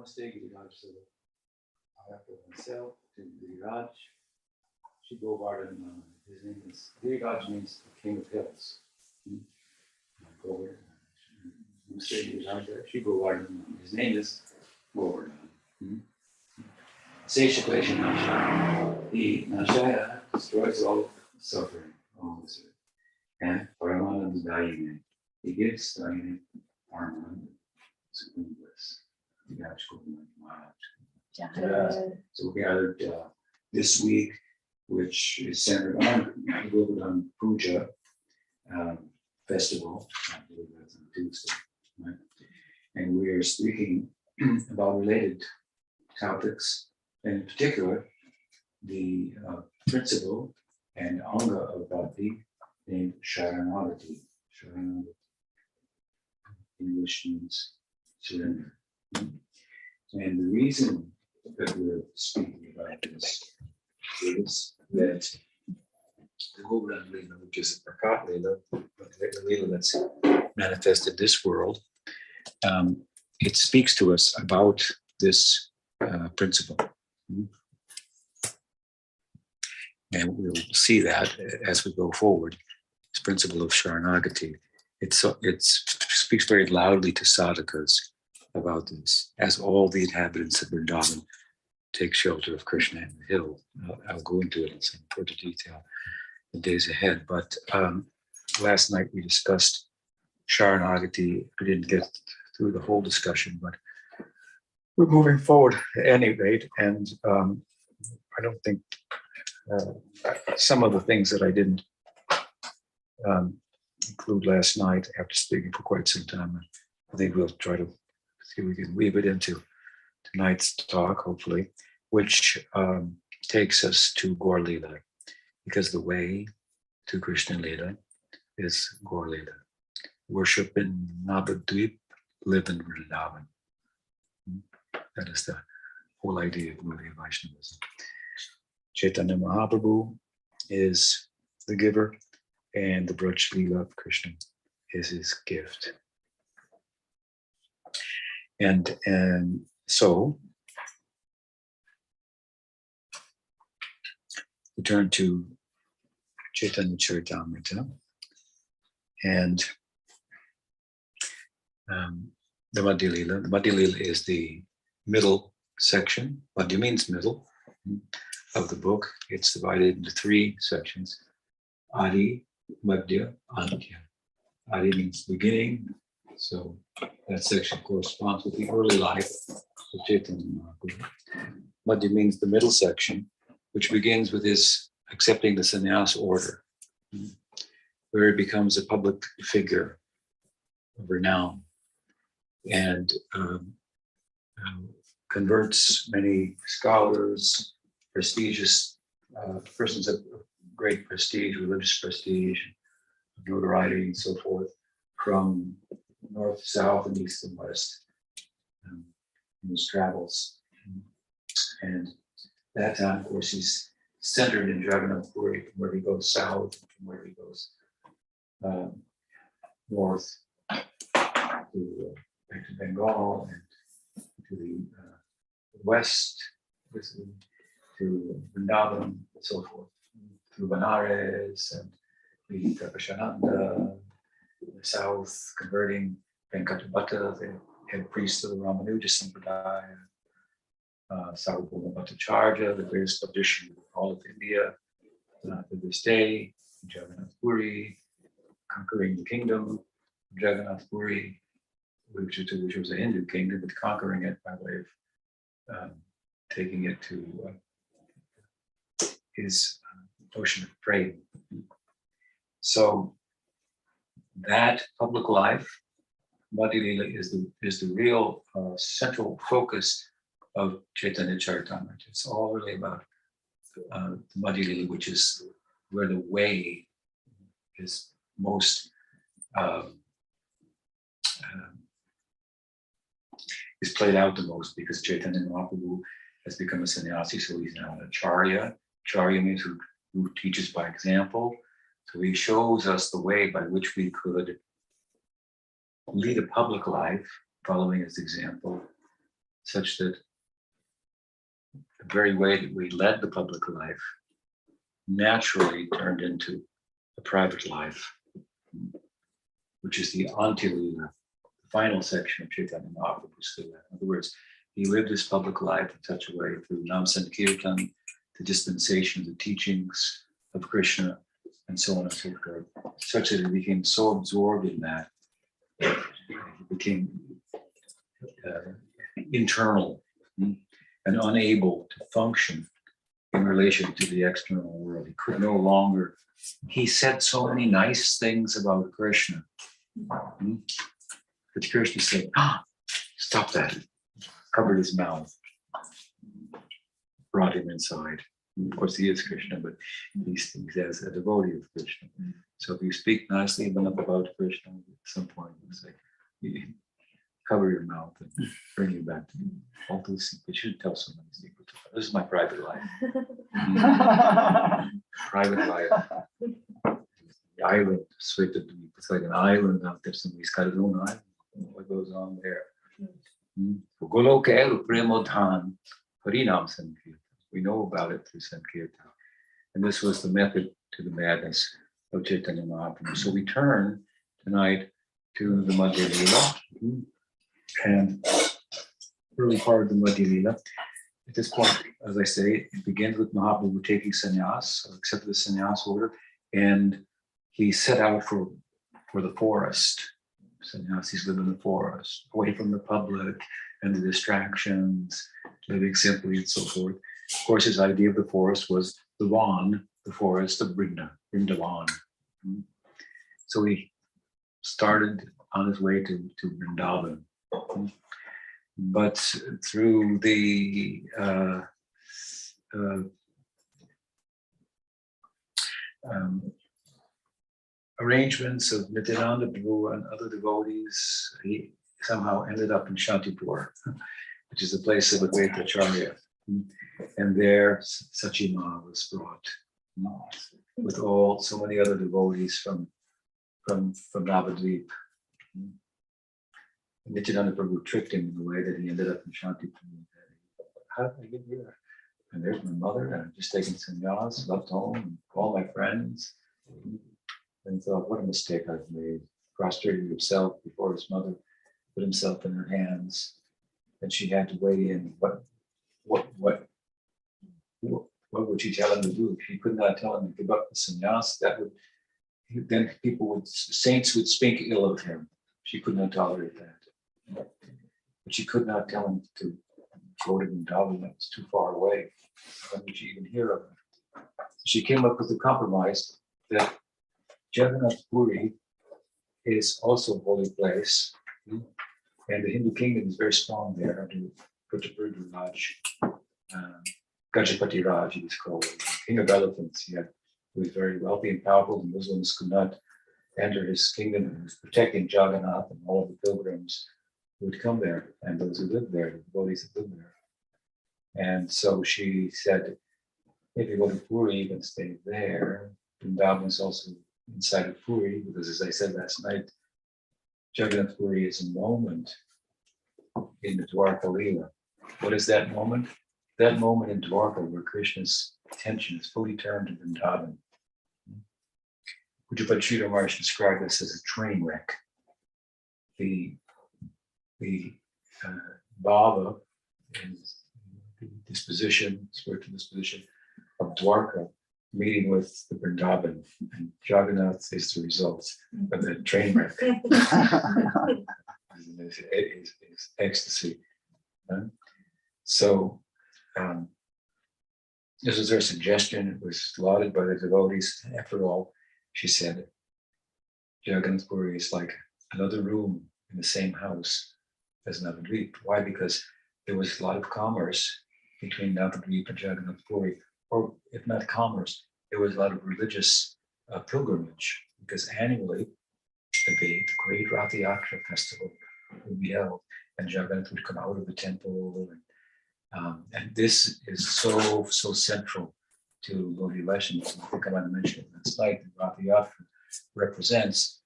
Namaste, Giriraj. So I have to myself to Giriraj. Shri Govardhan, his name is Giriraj, means the king of hills. Govardhan. Namaste, Giriraj. Shri Govardhan. His name is Govardhan. Seshaklesh Nashaya. The Nashaya destroys all suffering, all misery. And Paramanandayine. He gives Dayine Paramanand, supreme bliss. So we gathered this week, which is centered on the Govardhan Puja festival. I believe that's on Tuesday, right? And we are speaking about related topics, and in particular, the principle and anga of bhakti named Saranagati. Saranagati, English means surrender. And the reason that we're speaking about this is that the Govardhan Lila, which is a Prakat Lila, the Lila that's manifested in this world, it speaks to us about this principle. And we'll see that as we go forward. This principle of Saranagati, it speaks very loudly to sadhakas about this, as all the inhabitants of Vrindavan take shelter of Krishna in the hill. I'll go into it in some further detail in days ahead. But last night we discussed Saranagati. We didn't get through the whole discussion, but we're moving forward at any rate. And I don't think some of the things that I didn't include last night after speaking for quite some time, I think we'll try to see if we can weave it into tonight's talk, hopefully, which takes us to Gaur Lila, because the way to Krishna Lila is Gaur Lila. Worship in Navadvip, live in Vrindavan. That is the whole idea of Gaudiya Vaishnavism. Chaitanya Mahaprabhu is the giver, and the Braj Lila of Krishna is his gift. And so we turn to Chaitanya Charitamrita and the Madhya Lila. The Madhya Lila is the middle section. Madhya means middle of the book. It's divided into three sections: Adi, Madhya, Antya. Adi means beginning, so that section corresponds with the early life of Chaitanya Mahaprabhu. Madhya means the middle section, which begins with his accepting the sannyas order, where he becomes a public figure of renown and converts many scholars, prestigious persons of great prestige, religious prestige, notoriety, and so forth, from north, south, and east and west in his travels. And that time, of course, he's centered in Jagannath Puri, from where he goes south, and from where he goes north to back to Bengal, and to the west, to Vrindavan, and so forth, through Benares and the Tapashananda, in the south, converting Venkatapata, the head priest of the Ramanuja Sampradaya, Sarvabhauma Bhattacharya, the greatest logician of all of India, to this day, Jagannath Puri, conquering the kingdom of Jagannath Puri, which was a Hindu kingdom, but conquering it by way of taking it to his notion of praying. So that public life, Madhya Lila, is the real central focus of Chaitanya Charitamrita. It's all really about the Madhya Lila, which is where the way is most is played out the most, because Chaitanya Mahaprabhu has become a sannyasi, so he's now an acharya. Acharya means who teaches by example. So he shows us the way by which we could lead a public life, following his example, such that the very way that we led the public life naturally turned into a private life, which is the Antilila, the final section of Chaitanya Mahaprabhu's Lila. In other words, he lived his public life in such a way through Nam Sankirtan, the dispensation, the teachings of Krishna, and so on and so forth, such that he became so absorbed in that, he became internal and unable to function in relation to the external world. He could no longer, he said so many nice things about Krishna. But Krishna said, stop that. Covered his mouth, brought him inside. Of course, he is Krishna, but he's as a devotee of Krishna. So if you speak nicely enough about Krishna, at some point you say, you cover your mouth and bring you back to all those secrets. You should tell so many secrets. This is my private life. Private life. The island, Svetadweep. It's like an island out there. Somebody's got his own island. What goes on there? We know about it through Sankirtan. And this was the method to the madness of Chaitanya Mahaprabhu. So we turn tonight to the Madhya Lila, and early part of the Madhya Lila. At this point, as I say, it begins with Mahaprabhu taking sannyas, accepted the sannyas order, and he set out for the forest. Sannyasis live in the forest, away from the public and the distractions, living simply and so forth. Of course, his idea of the forest was the Van, the forest of Vrindavan. So he started on his way to Vrindavan. But through the arrangements of Nityananda Prabhu and other devotees, he somehow ended up in Shantipur, which is the place of Advaita Acharya. And there Sachima was brought with so many other devotees from Navadvip. Nityananda Prabhu tricked him in the way that he ended up in Shantipur. How did I get here? And there's my mother, and I've just taken sannyas, left home, and all my friends. And thought, what a mistake I've made. Prostrated himself before his mother, put himself in her hands, and she had to weigh in. What would she tell him to do? She could not tell him to give up the sannyas. Then saints would speak ill of him. She could not tolerate that. But she could not tell him to go to Vrindavan. It was too far away. When would she even hear of him? She came up with a compromise that Jagannath Puri is also a holy place, and the Hindu kingdom is very strong there under Tripurari Raj, Gajapati Raj, he was called, king of elephants. He was very wealthy and powerful. The Muslims could not enter his kingdom. He was protecting Jagannath and all of the pilgrims who would come there, and those who lived there, the devotees that lived there. And so she said, if you go to Puri, you can stay there. Vrindavan is also inside of Puri, because as I said last night, Jagannath Puri is a moment in the Dwarka Leela. What is that moment? That moment in Dwarka where Krishna's attention is fully turned to Vrindavan. Pujapad Sridhar Maharaj described this as a train wreck. The bhava is the disposition, spiritual disposition of Dwarka meeting with the Vrindavan, and Jagannath is the result of that train wreck. It's ecstasy. So this was her suggestion. It was lauded by the devotees. After all, she said, Jagannath Puri is like another room in the same house as Navadvip. Why? Because there was a lot of commerce between Navadvip and Jagannath Puri. Or if not commerce, there was a lot of religious pilgrimage, because annually the great Rath Yatra festival would be held, and Jagannath would come out of the temple, and this is so central to Gaudiya Vaishnavism. I think I might have mentioned it last night. The Rath Yatra represents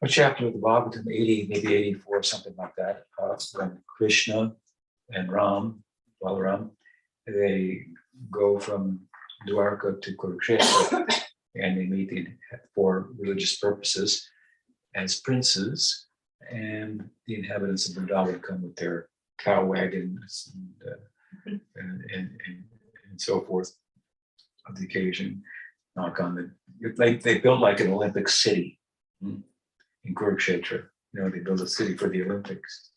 a chapter of the Bhagavatam, 80, maybe 84, something like that, when Krishna and Balaram, they go from Dwarka to Kurukshetra, and they meet for religious purposes as princes, and the inhabitants of Vrindavan come with their cow wagons and so forth of the occasion. Knock on they build like an Olympic city in Kurukshetra. They build a city for the Olympics,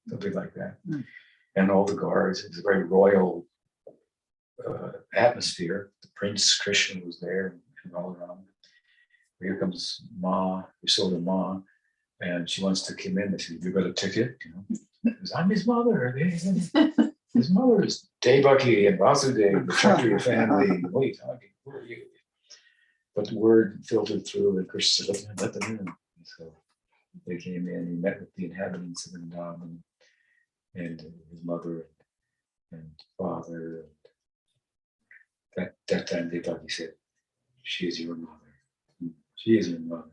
something like that. And all the guards, it's a very royal atmosphere. The Prince Krishna was there and all around. Here comes Yasoda Ma, and she wants to come in. They said, "You got a ticket?" Because I'm his mother. His mother is Devaki and Vasudev, the Kshatriya family. What are you talking? Who are you? But the word filtered through, and Krishna said, "Let them in." And so they came in. He met with the inhabitants of Vrindavan and his mother and father. That time Devaki said, "She is your mother. She is your mother."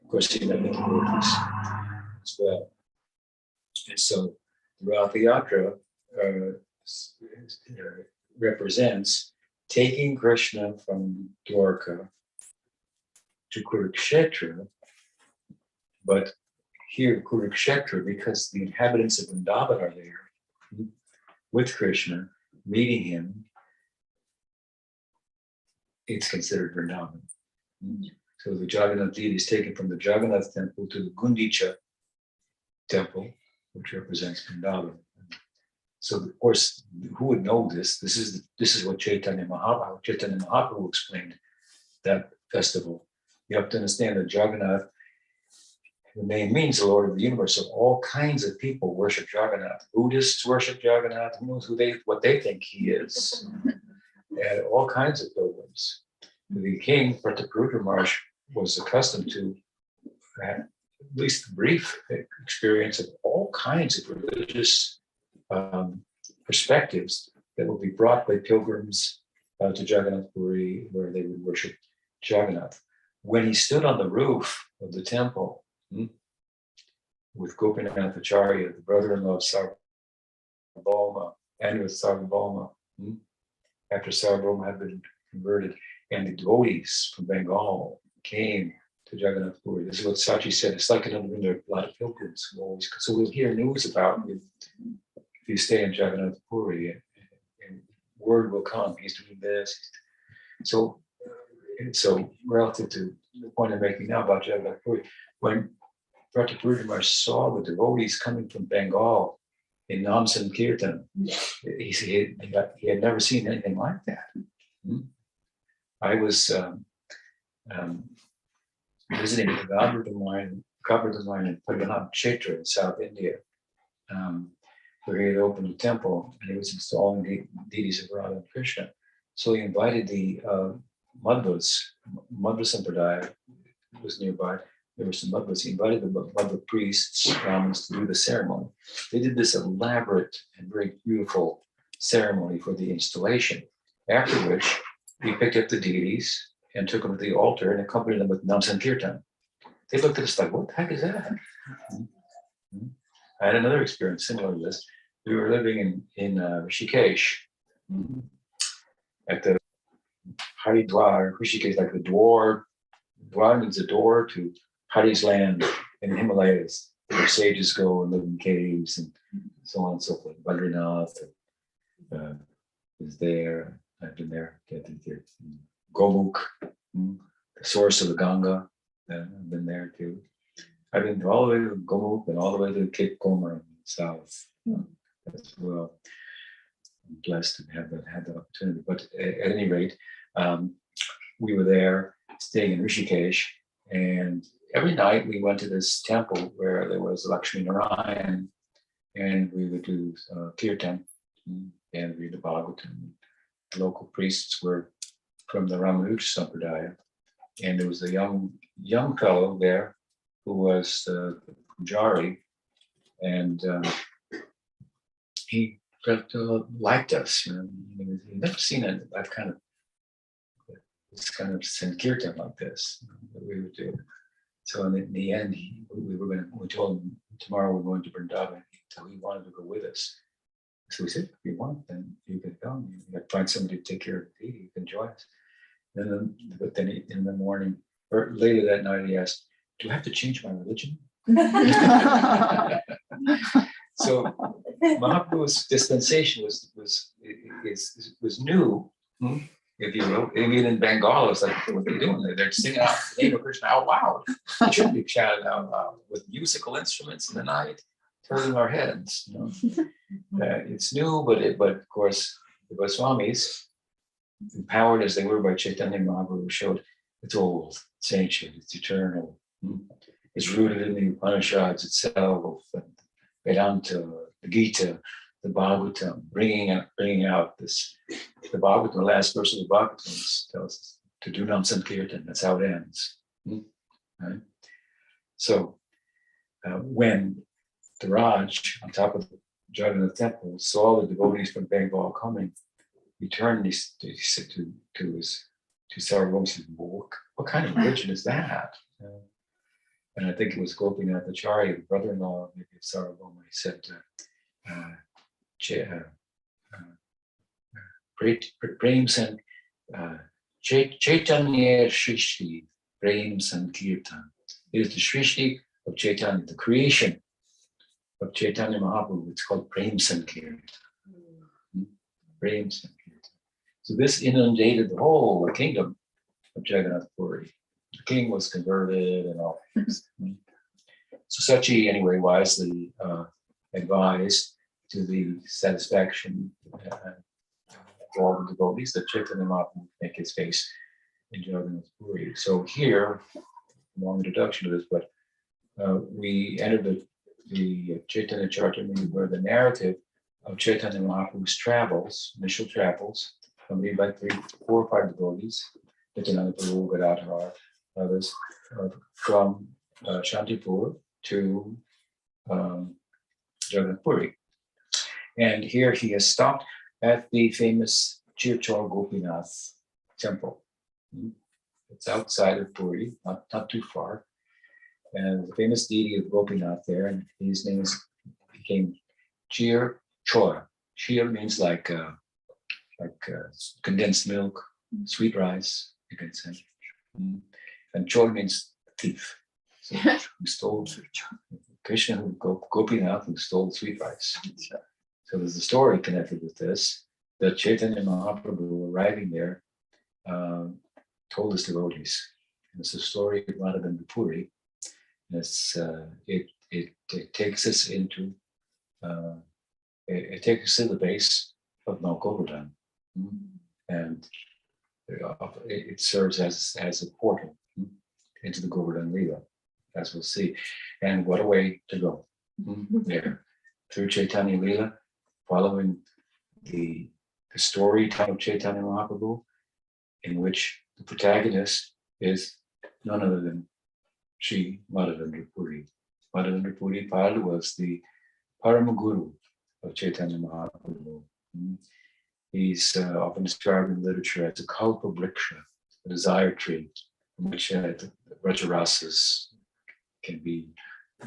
Of course, he met the devotees as well. And so the Rath Yatra represents taking Krishna from Dwarka to Kurukshetra, but here Kurukshetra, because the inhabitants of Vrindavan are there with Krishna, meeting him, it's considered Vrindavan. So the Jagannath deity is taken from the Jagannath temple to the Gundicha temple, which represents Vrindavan. So of course, who would know this? This is what Chaitanya Mahaprabhu explained that festival. You have to understand that Jagannath, the name means the Lord of the universe. So all kinds of people worship Jagannath. Buddhists worship Jagannath. Who knows what they think he is? And all kinds of pilgrims. The king, Tripurari, was accustomed to at least a brief experience of all kinds of religious perspectives that will be brought by pilgrims to Jagannath Puri, where they would worship Jagannath. When he stood on the roof of the temple with Gopinath Acharya, the brother-in-law of Sarvabhauma, and with Sarvabhauma, after Sarvabhauma had been converted, and the devotees from Bengal came to Jagannath Puri. This is what Sachi said. It's like another window, a lot of pilgrims who always. So we'll hear news about you if you stay in Jagannath Puri, and word will come. He's doing this. So relative to the point I'm making now about Jagannath Puri, when Tripurari saw the devotees coming from Bengal in Nam Sankirtan, he had never seen anything like that. I was visiting the Govardhan mine in Padmanabh Kshetra in South India, where he had opened a temple and he was installing the deities of Radha and Krishna. So he invited the Madhvas Sampradaya was nearby. There were some Madhvas. He invited the Madhva priests, Brahmins, to do the ceremony. They did this elaborate and very beautiful ceremony for the installation, after which he picked up the deities and took them to the altar and accompanied them with Nam Sankirtan. They looked at us like, what the heck is that? I had another experience similar to this. We were living in Rishikesh at the Haridwar, Rishikesh, like the Dwar means the door to Hari's land in the Himalayas, where sages go and live in caves and so on and so forth. Badrinath is there. I've been there. Gomukh, the source of the Ganga. I've been there too. I've been all the way to Gomukh and all the way to Cape Comorin in the south as well. I'm blessed to have had that opportunity. But at any rate, we were there staying in Rishikesh, and every night we went to this temple where there was Lakshmi Narayan, and we would do kirtan and read the Bhagavatam. The local priests were from the Ramanuja Sampradaya, and there was a young fellow there who was the Pujari, and he liked us. He'd never seen that kind of Sankirtan like this that we would do. So in the end, we told him tomorrow we're going to Vrindavan. So he wanted to go with us. So we said, if you want, then you can come. You can find somebody to take care of the baby. You can join us. But then in the morning, or later that night, he asked, do I have to change my religion? So Mahaprabhu's dispensation was new, if you will. I mean, in Bengal, it's like, what are they doing? They're singing out the name of Krishna out loud. It should be shouted out loud with musical instruments in the night, turning our heads. It's new, but of course, the Goswamis, empowered as they were by Chaitanya Mahaprabhu, showed it's old, it's ancient, it's eternal. It's rooted in the Upanishads itself, and Vedanta, the Gita, the Bhagavatam, bringing out this. The Bhagavatam, the last verse of the Bhagavatam tells us to do Nam Sankirtan. That's how it ends. Right? So when the Raj on top of the Jagannath temple saw the devotees from Bengal coming, he turned and he said to Sarvabhauma, he said, well, what kind of religion is that? And I think it was Gopinath Acharya, the brother-in-law maybe of Sarvabhauma. He said, Prem San Chaitanya Shrishti, Prem Sankirtan. It is the Shrishti of Chaitanya, the creation of Chaitanya Mahaprabhu. It's called Prem Sankirtan. Prem Sankirtan. So this inundated the whole kingdom of Jagannath Puri. The king was converted and all things. So Sachi, anyway, wisely advised to the satisfaction of all the devotees that Chaitanya Mahaprabhu would make his face in Jagannath Puri. So here, a long introduction to this, but we entered the Chaitanya Charitamrita, where the narrative of Chaitanya Mahaprabhu's travels, initial travels, accompanied by 3, 4, or 5 devotees, Nityananda Prabhu, Gadadhar, others, from Shantipur to Jagannath Puri. And here he has stopped at the famous Chirchor Gopinath temple. It's outside of Puri, not too far. And the famous deity of Gopinath there, and his name became Chir Chor. Chir means like condensed milk, sweet rice, you can say. And Chor means thief. So who stole Krishna, Gopinath, who stole sweet rice. So there's a story connected with this, that Chaitanya Mahaprabhu arriving there told his devotees. And it's a story of Madhavan Puri. It takes us into it takes us to the base of Mount Govardhan, and it serves as a portal into the Govardhan Leela, as we'll see. And what a way to go there through Chaitanya Leela, following the story of Chaitanya Mahaprabhu, in which the protagonist is none other than Sri Madhavendra Puri. Madhavendra Puri Pal was the Parama Guru of Chaitanya Mahaprabhu. He's often described in literature as a kalpa vriksha, a desire tree, from which the Rajarasas can be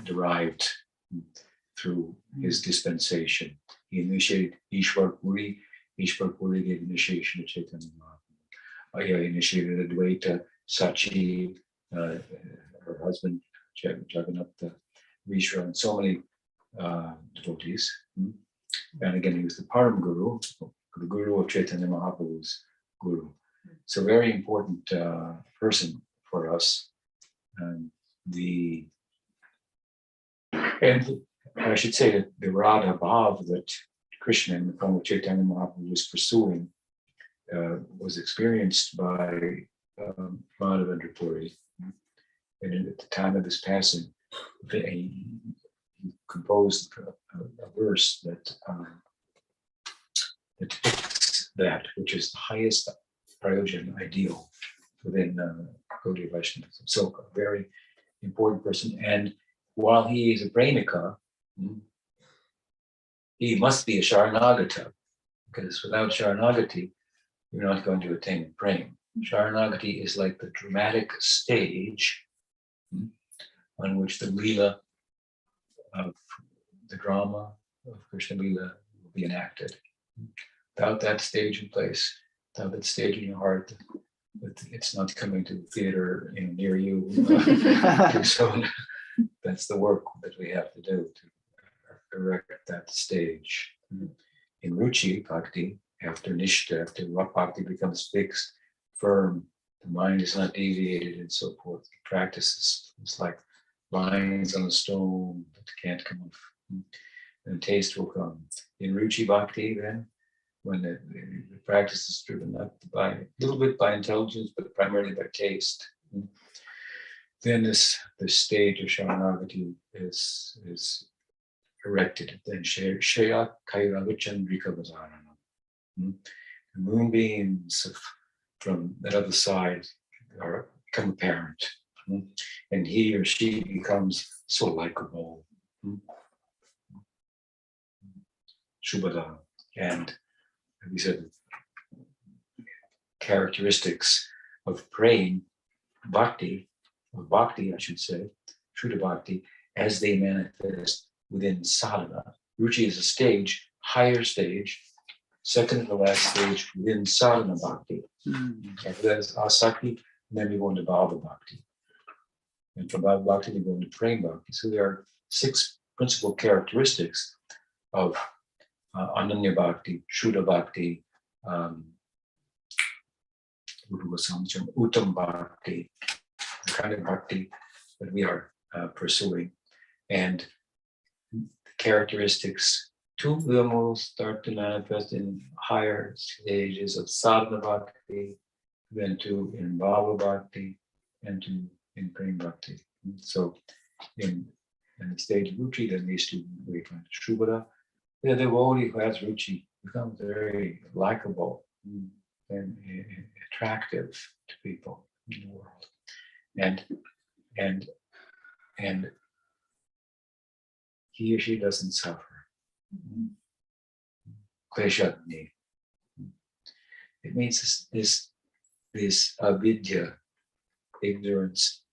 derived through his dispensation. He initiated Ishwar Puri. Ishwar Puri gave initiation to Chaitanya Mahaprabhu. He initiated Advaita, Sachi, her husband, Jagannath Mishra, and so many devotees. And again, he was the Param Guru, the Guru of Chaitanya Mahaprabhu's Guru. So very important person for us. And I should say that the Radha Bhav that Krishna in the form of Chaitanya Mahaprabhu was pursuing was experienced by Madhavendra Puri. And at the time of his passing, he composed a verse that depicts that, which is the highest prayojan ideal within Gaudiya Vaishnavism. So a very important person. And while he is a Premika, he must be a Sharanagata, because without Sharanagati, you're not going to attain Prem. Sharanagati is like the dramatic stage on which the Leela of the drama of Krishna Lila will be enacted. Without that stage in place, without that stage in your heart, it's not coming to the theater near you too soon. That's the work that we have to do to erect that stage. In Ruchi Bhakti, after Nishta, after Bhakti becomes fixed, firm, the mind is not deviated and so forth. The practices, it's like lines on a stone that can't come off. And taste will come. In Ruchi Bhakti, then, when the practice is driven up by a little bit by intelligence, but primarily by taste, then this stage of Saranagati is erected. Then Shreya Kairagachandrika Vazarana. The moonbeams from that other side become apparent. And he or she becomes so likable. Shubhada. And we said characteristics of praying, bhakti, I should say, Shuddha Bhakti, as they manifest within sadhana. Ruchi is a stage, higher stage, second to the last stage within sadhana bhakti. After that is asakti, and then we go into bhava bhakti. And from bhava bhakti, we go into prema bhakti. So there are 6 principal characteristics of Ananya Bhakti, Shuddha Bhakti, Uttam Bhakti, the kind of bhakti that we are pursuing. And the characteristics, 2 of them will start to manifest in higher stages of sadhana bhakti, then 2 in bhava bhakti, and 2 in prema bhakti. So in the stage of ruchi, then these 2 we find Shubhada. The devotee who has ruchi becomes very likable and attractive to people in the world, and he or she doesn't suffer. Kleshatni. It means this avidya, ignorance,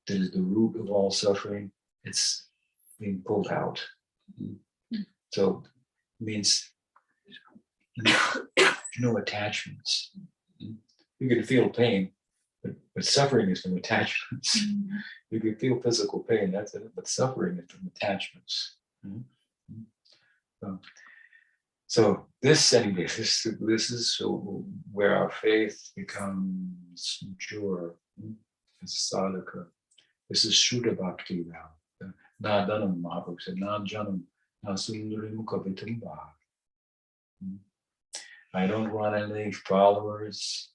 that is the root of all suffering. It's being pulled out. So it means no attachments. You can feel pain, but suffering is from attachments. You can feel physical pain, that's it, but suffering is from attachments. So this is where our faith becomes mature. It's sadhaka. This is Shuddha Bhakti now. Nadanam Mahaprabhu said, Najanam Nasundarim Kavitumba. I don't want any followers.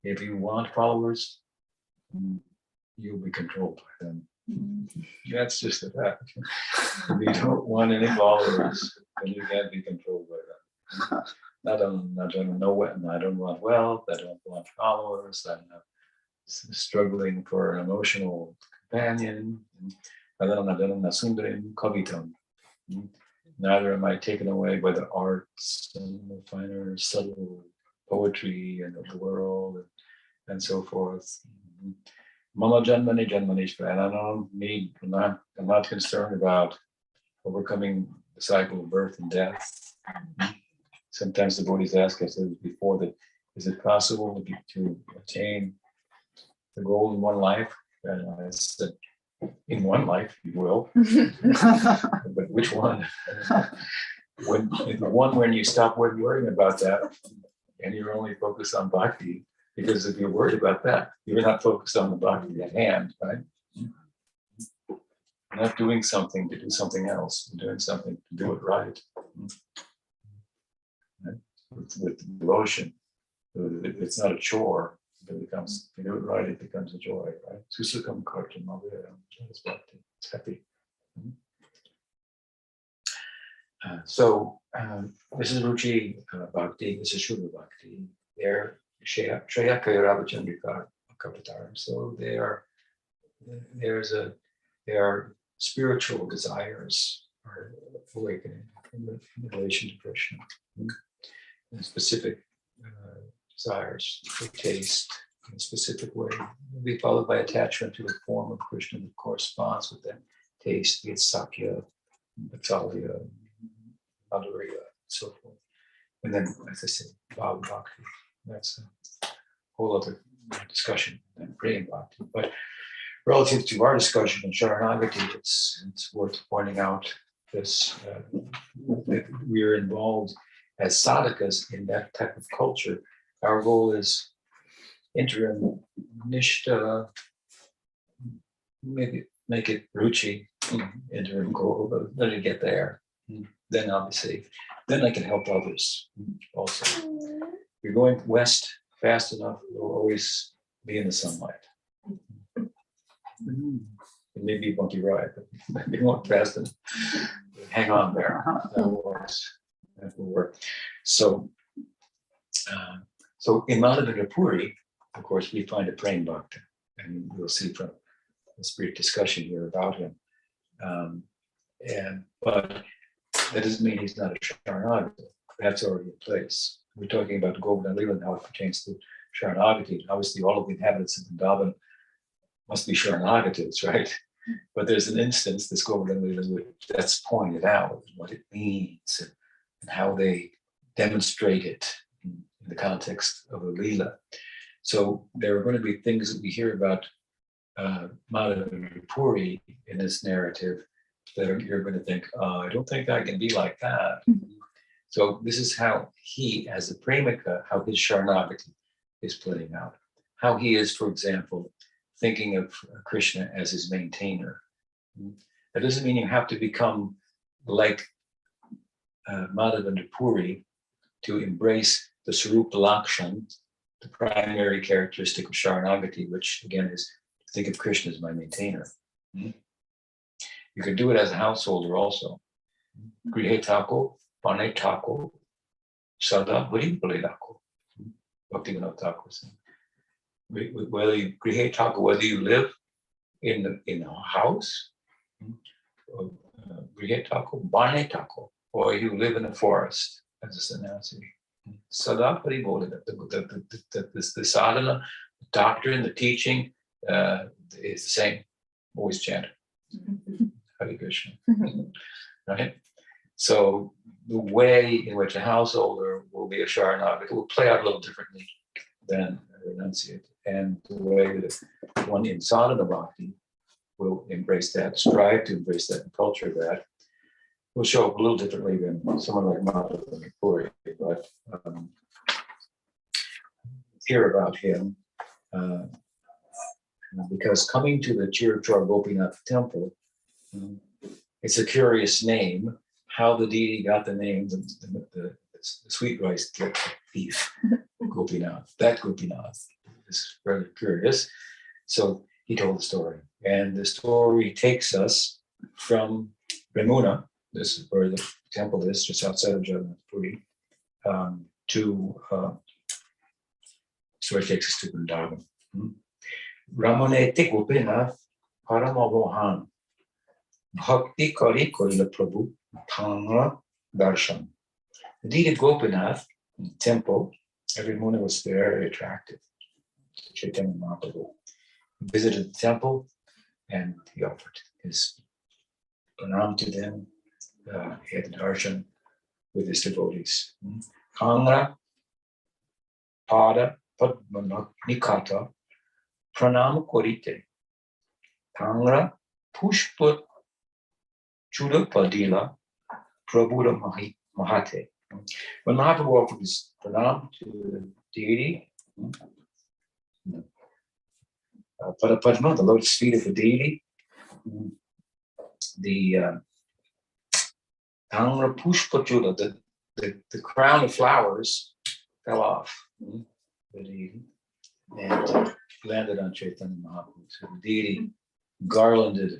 If you want followers, you'll be controlled by them. That's just a fact. If you don't want any followers, then you can't be controlled by them. I don't want wealth, I don't want followers, I'm not struggling for an emotional companion. Neither am I taken away by the arts and the finer, subtle poetry and of the world and so forth. Mama Janmani Janmanishvara, and I don't need, I'm not concerned about overcoming the cycle of birth and death. Sometimes the devotees ask us before that, is it possible to attain the goal in one life? And I said, in one life you will, but which one? When you stop worrying about that and you're only focused on bhakti, because if you're worried about that, you're not focused on the bhakti at hand, right? You're not doing something to do something else. You're doing something to do it right. With devotion, it's not a chore. It becomes, if you do it right, it becomes a joy, right? Susukam kartam avayam. It's happy. So this is Ruchi Bhakti, this is Shuddha Bhakti. They're Shreya Kairabachandrika Kapataram. So they are spiritual desires are awakening in relation to Krishna. And specific desires for taste in a specific way will be followed by attachment to a form of Krishna that corresponds with them. taste, be it Sakya, Bhattacharya, Madhurya, and so forth. And then, as I said, Bhava Bhakti. That's a whole other discussion than praying Bhakti. But relative to our discussion in Saranagati, it's worth pointing out this that we are involved as sadhakas in that type of culture. Our goal is interim nishta, maybe make it ruchi, interim goal, but let it get there. Then obviously, then I can help others also. If you're going west fast enough, you'll always be in the sunlight. It may be a bumpy ride, but if you want fast enough, hang on there. That works. That will work. So in Madhavendra, of course, we find a praying bhakta, and we'll see from this brief discussion here about him. But that doesn't mean he's not a Sharanagati. That's already in place. We're talking about Govardhan Lila and how it pertains to Sharanagati. Obviously, all of the inhabitants of Vrindavan must be Sharanagatis, right? But there's an instance, this Govardhan Lila, that's pointed out what it means and how they demonstrate it in the context of a Lila. So there are going to be things that we hear about Madhavendra in this narrative that you're going to think, I don't think I can be like that. So this is how he, as a Premika, how his Sharanagati is playing out. How he is, for example, thinking of Krishna as his maintainer. That doesn't mean you have to become like Madhavendra to embrace the Sarupa Lakshan, the primary characteristic of Sharanagati, which again is to think of Krishna as my maintainer. You can do it as a householder also. Grihe Tako, Pane Tako, Sada Hari Bale Tako. Bhaktivinoda Thakur saying. Whether you Grihe Tako, whether you live in a house, Grihe Tako, Bane Tako, or you live in a forest as a sannyasi. Sada Hari Bale, the sadhana, the doctrine, the teaching is the same. Always chant Hare Krishna. Right? So the way in which a householder will be a Sharanagati will play out a little differently than a renunciate. And the way that one in sadhana bhakti will embrace that, strive to embrace that, and culture that, will show up a little differently than someone like Madhavendra Puri. But hear about him because coming to the Tripurari Gopinath temple, it's a curious name. How the deity got the name, the sweet rice thief, Gopinath. That Gopinath is rather curious. So he told the story. And the story takes us from Ramuna, this is where the temple is, just outside of Jagannath Puri, so it takes us to Vrindavan. Ramanete Gopinath Paramavohan Bhakti Kari Korila Prabhu Tangra Darshan. The deity of Gopinath in the temple, every morning was very attractive to Chaitanya Mahaprabhu. He visited the temple and he offered his pranam to them. He had the darshan with his devotees. Kangra Pada Padma Nikata Pranam Korite Tangra Pushpa Chuda Padila Prabhuda Mahate. When Mahaprabhu offered his pranam to the deity, Padma, the lotus feet of the deity, the Tangra Pushpa Chuda, the crown of flowers fell off the deity and landed on Chaitanya Mahaprabhu. So the deity garlanded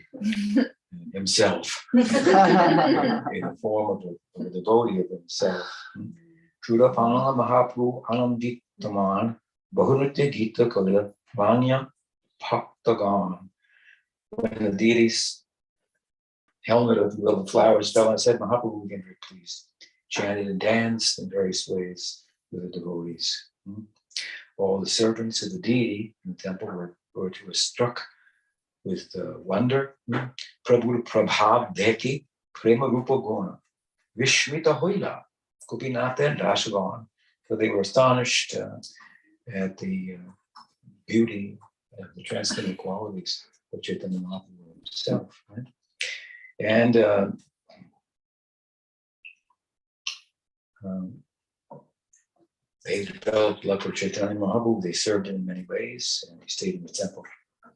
himself in the form of a devotee of himself. Chuda Panga Mahaprabhu Ananditaman Bahunate Gita Kalila Vanya Bhaktagan. When the deity's helmet of the flowers fell and said, Mahaprabhu became very pleased, chanted and danced in various ways with the devotees. All the servants of the deity in the temple were struck with wonder. Prabhu Prabhav Dheki Prema Rupa Gona Vishmita Hoila Kupinata and Rashavan. So they were astonished at the beauty of the transcendent qualities of Chaitanya Mahaprabhu himself. Right? And they developed love for Chaitanya Mahaprabhu. They served him in many ways, and he stayed in the temple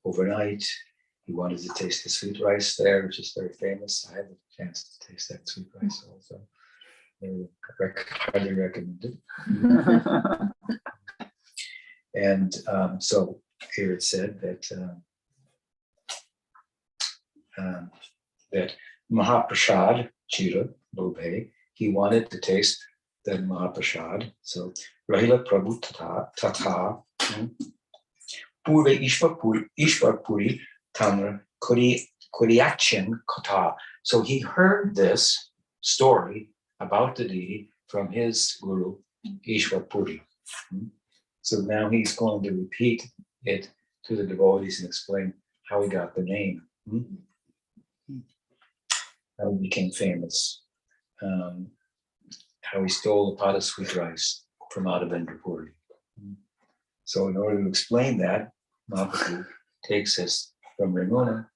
overnight. He wanted to taste the sweet rice there, which is very famous. I had the chance to taste that sweet rice also. Very highly recommended. And so here it said that Mahaprasad Chira Lobhe, he wanted to taste the Mahaprasad. So Rahila Prabhu Tata Purve Ishwar Puri Tamra Kuriachin Kata. So he heard this story about the deity from his guru Ishwar Puri. So now he's going to repeat it to the devotees and explain how he got the name, how he became famous, how he stole a pot of sweet rice from out of Tripurari. So in order to explain that, Mahaprabhu takes us from Ramuna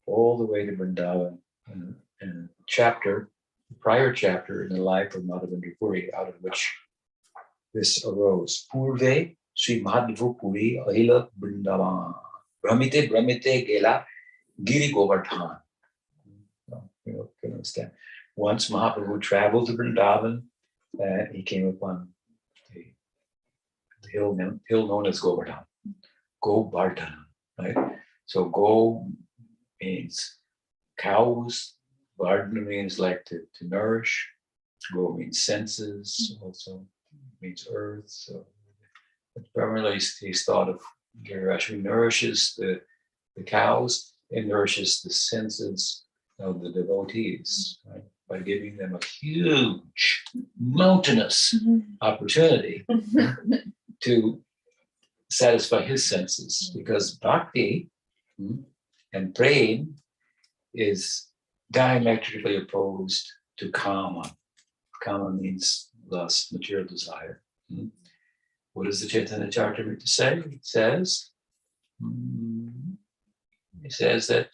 all the way to Vrindavan in a chapter, the prior chapter in the life of Madhavan Tripurari, out of which this arose. Purve Sri Madhavu Puri Ahila Vrindavan Brahmite Gela Giri Govardhan. You can understand. Once Mahaprabhu traveled to Vrindavan, he came upon the hill known as Govardhan. Govardhan, right? So Go means cows, Vardhana means like to nourish, Go means senses, also means earth. So primarily he's thought of Girashmi nourishes the cows and nourishes the senses of the devotees, right? By giving them a huge, mountainous opportunity to satisfy his senses, because bhakti and praying is diametrically opposed to kama. Kama means lust, material desire. What does the Chaitanya Charitamrita say? It says that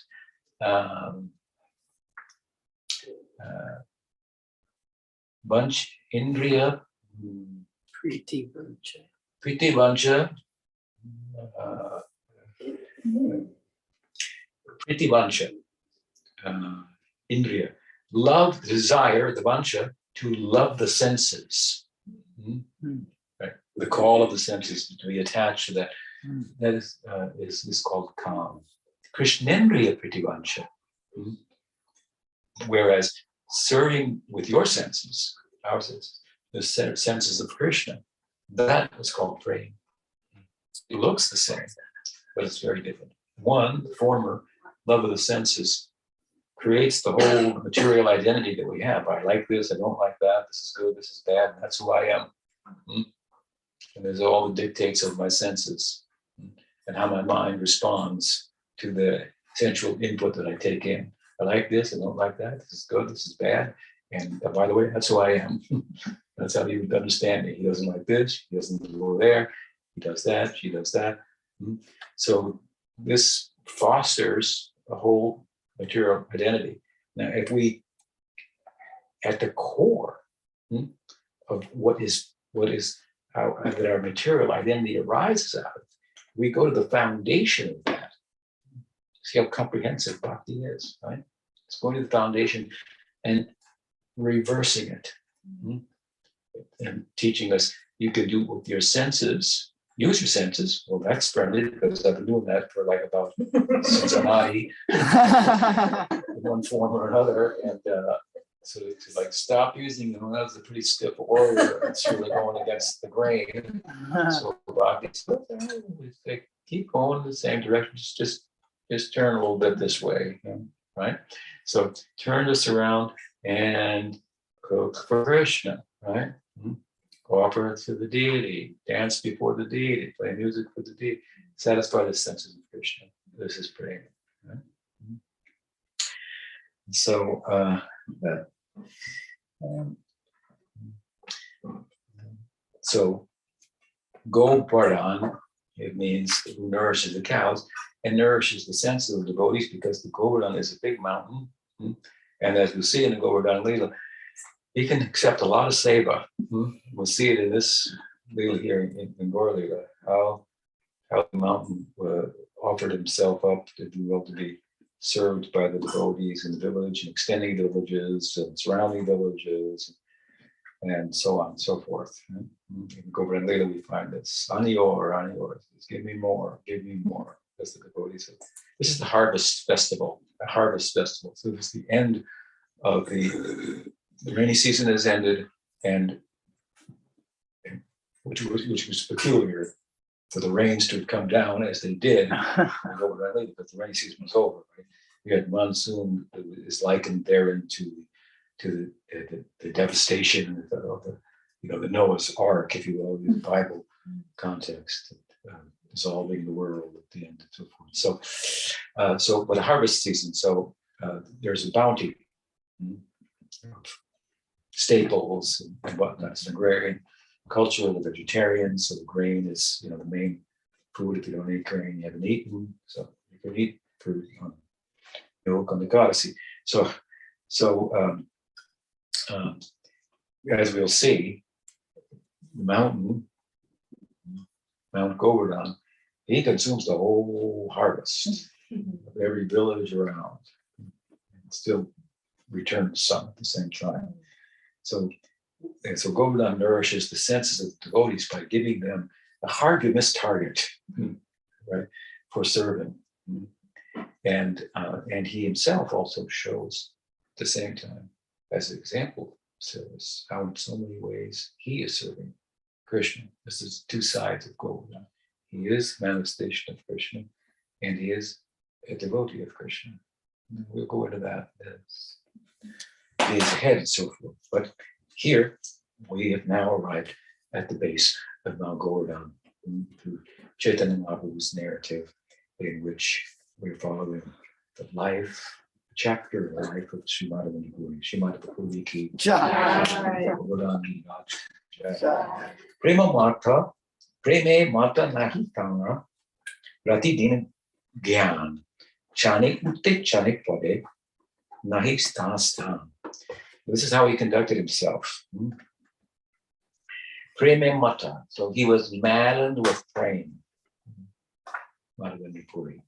Vanch Indriya Priti Vancha Priti Vancha Indriya. Love, desire, the Vancha, to love the senses. Right? The call of the senses, to be attached to that. That is called Kam. Krishnendriya Priti Vancha. Whereas serving with your senses, our senses, the senses of Krishna, that is called praying. It looks the same, but it's very different. One, the former, love of the senses, creates the whole material identity that we have. I like this, I don't like that, this is good, this is bad, and that's who I am. And there's all the dictates of my senses and how my mind responds to the sensual input that I take in. I like this, I don't like that, this is good, this is bad. And by the way, that's who I am. That's how he would understand me. He doesn't like this, he doesn't go there, he does that, she does that. So this fosters a whole material identity. Now, if we, at the core of what is how that our material identity arises out of, we go to the foundation of that. See how comprehensive bhakti is, right? It's going to the foundation and reversing it, and teaching us you can do it with your senses. Use your senses. Well, that's splendid, because I've been doing that for like about since Anadi, in one form or another. And so to like stop using them, that was a pretty stiff order. It's really going against the grain. So Bhakti said, they keep going in the same direction. Just turn a little bit this way, right? So turn this around and cook for Krishna, right? Offer it to the deity, dance before the deity, play music for the deity, satisfy the senses of Krishna. This is praying. Right? So, so Govardhan, it means who nourishes the cows and nourishes the sense of the devotees, because the Govardhan is a big mountain. And as we see in the Govardhan Leela, he can accept a lot of seva. We'll see it in this Leela here in Gaur Leela, how the mountain offered himself up to be served by the devotees in the village and extending villages and surrounding villages and so on and so forth. In Govardhan Leela, we find this, Anior, give me more, as the devotees say. This is the harvest festival, So it's the end of the rainy season has ended, and which was peculiar for the rains to come down as they did in Govardhan Leela, because the rainy season was over. Right? We had monsoon is likened therein to the devastation of the Noah's Ark, if you will, in the Bible context, dissolving the world at the end and so forth. But a harvest season, there's a bounty of staples and whatnot. It's an agrarian culture, the vegetarian, so the grain is the main food. If you don't eat grain, you haven't eaten. So you can eat fruit on milk on the Ekadasi. So as we'll see, the Mount Govardhan, he consumes the whole harvest of every village around, and still returns some at the same time. So Govardhan nourishes the senses of the devotees by giving them a hard to miss target, right, for serving. And he himself also shows at the same time, as an example of service, how in so many ways he is serving Krishna. This is two sides of Govardhan. He is manifestation of Krishna, and he is a devotee of Krishna. We'll go into that as days ahead and so forth. But here we have now arrived at the base of Mount Govardhan through Chaitanya Mahaprabhu's narrative, in which we're following the life, chapter of the life of Srimati Manipuri. Srimati Manipuri ki Govardhan ki Jai. Prema Mata, Preme Mata Nahi Tanga, Rati Din Gyan, Chanik Utte Chanik Pade, Nahi Stan. This is how he conducted himself. Preme Mata, so he was maddened with prema. Madhavani Puri.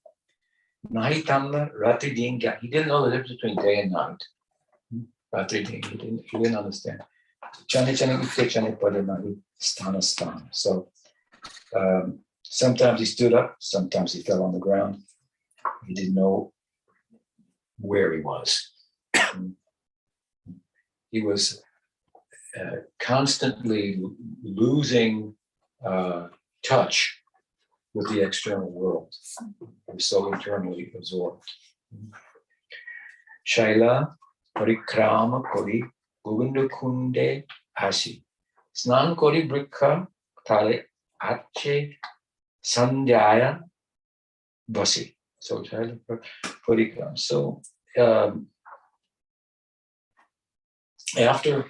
Nahi Tanga, Rati Din Gyan. He didn't know the difference between day and night. Ratri Din, he didn't understand. Chani Chani Utte Chani Pade Nahi Stan. So sometimes he stood up, sometimes he fell on the ground. He didn't know where he was. He was constantly losing touch with the external world. He was so internally absorbed. Shaila Parikrama Kori Govinda Kunde Asi Snan Kori Brikha Tale Ache Sandhyaya Basi. So Shaila Parikrama. So after,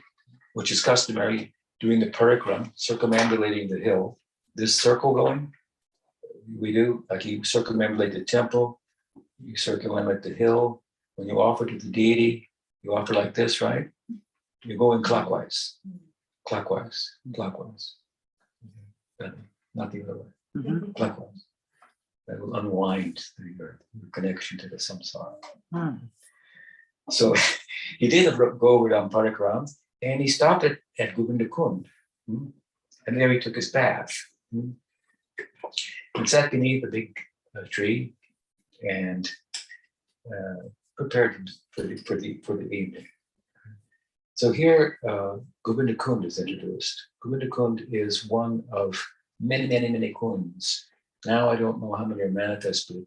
which is customary, doing the parikram, circumambulating the hill, this circle going, we do, like you circumambulate the temple, you circumambulate the hill. When you offer to the deity, you offer like this, right? You're going clockwise. Not the other way. Clockwise. That will unwind your connection to the samsara. So he did go over down Parikram, and he stopped at Govinda Kund. And there he took his bath. And sat beneath a big tree and prepared for the evening. So here, Govinda Kund is introduced. Govinda Kund is one of many kunds. Now I don't know how many are manifest, but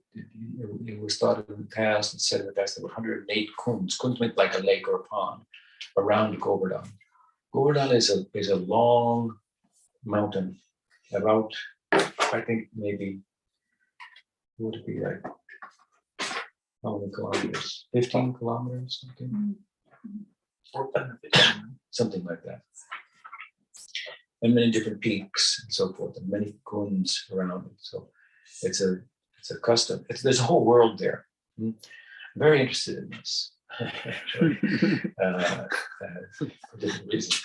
it was thought in the past and said in the past there were 108 kunds. Kunds meant like a lake or a pond around Govardhan. Govardhan is a long mountain, about, I think maybe, what would it be like? how many kilometers? 15 kilometers, something? Something like that. And many different peaks and so forth, and many kunds around it. So it's a custom. There's a whole world there. I'm very interested in this. For different reasons,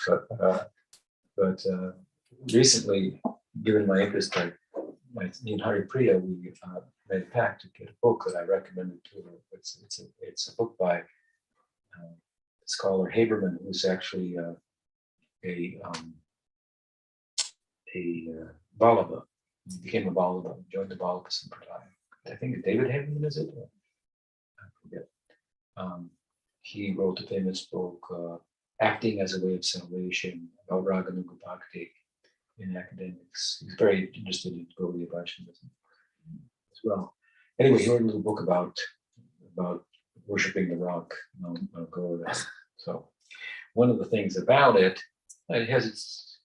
but recently, given my interest, me and Hari Priya, we made a pact to get a book that I recommended to her. It's a book by scholar Haberman, who's actually a Balava. He became a Balava, joined the Balava Sampradaya. I think David Haberman, is it? I forget. He wrote a famous book, Acting as a Way of Salvation, about Raganuga Bhakti in academics. He's very interested in Gaudiya Vaishnavism as well. Anyway, he wrote a little book about worshiping the rock, Gaudiya. So one of the things about it has its,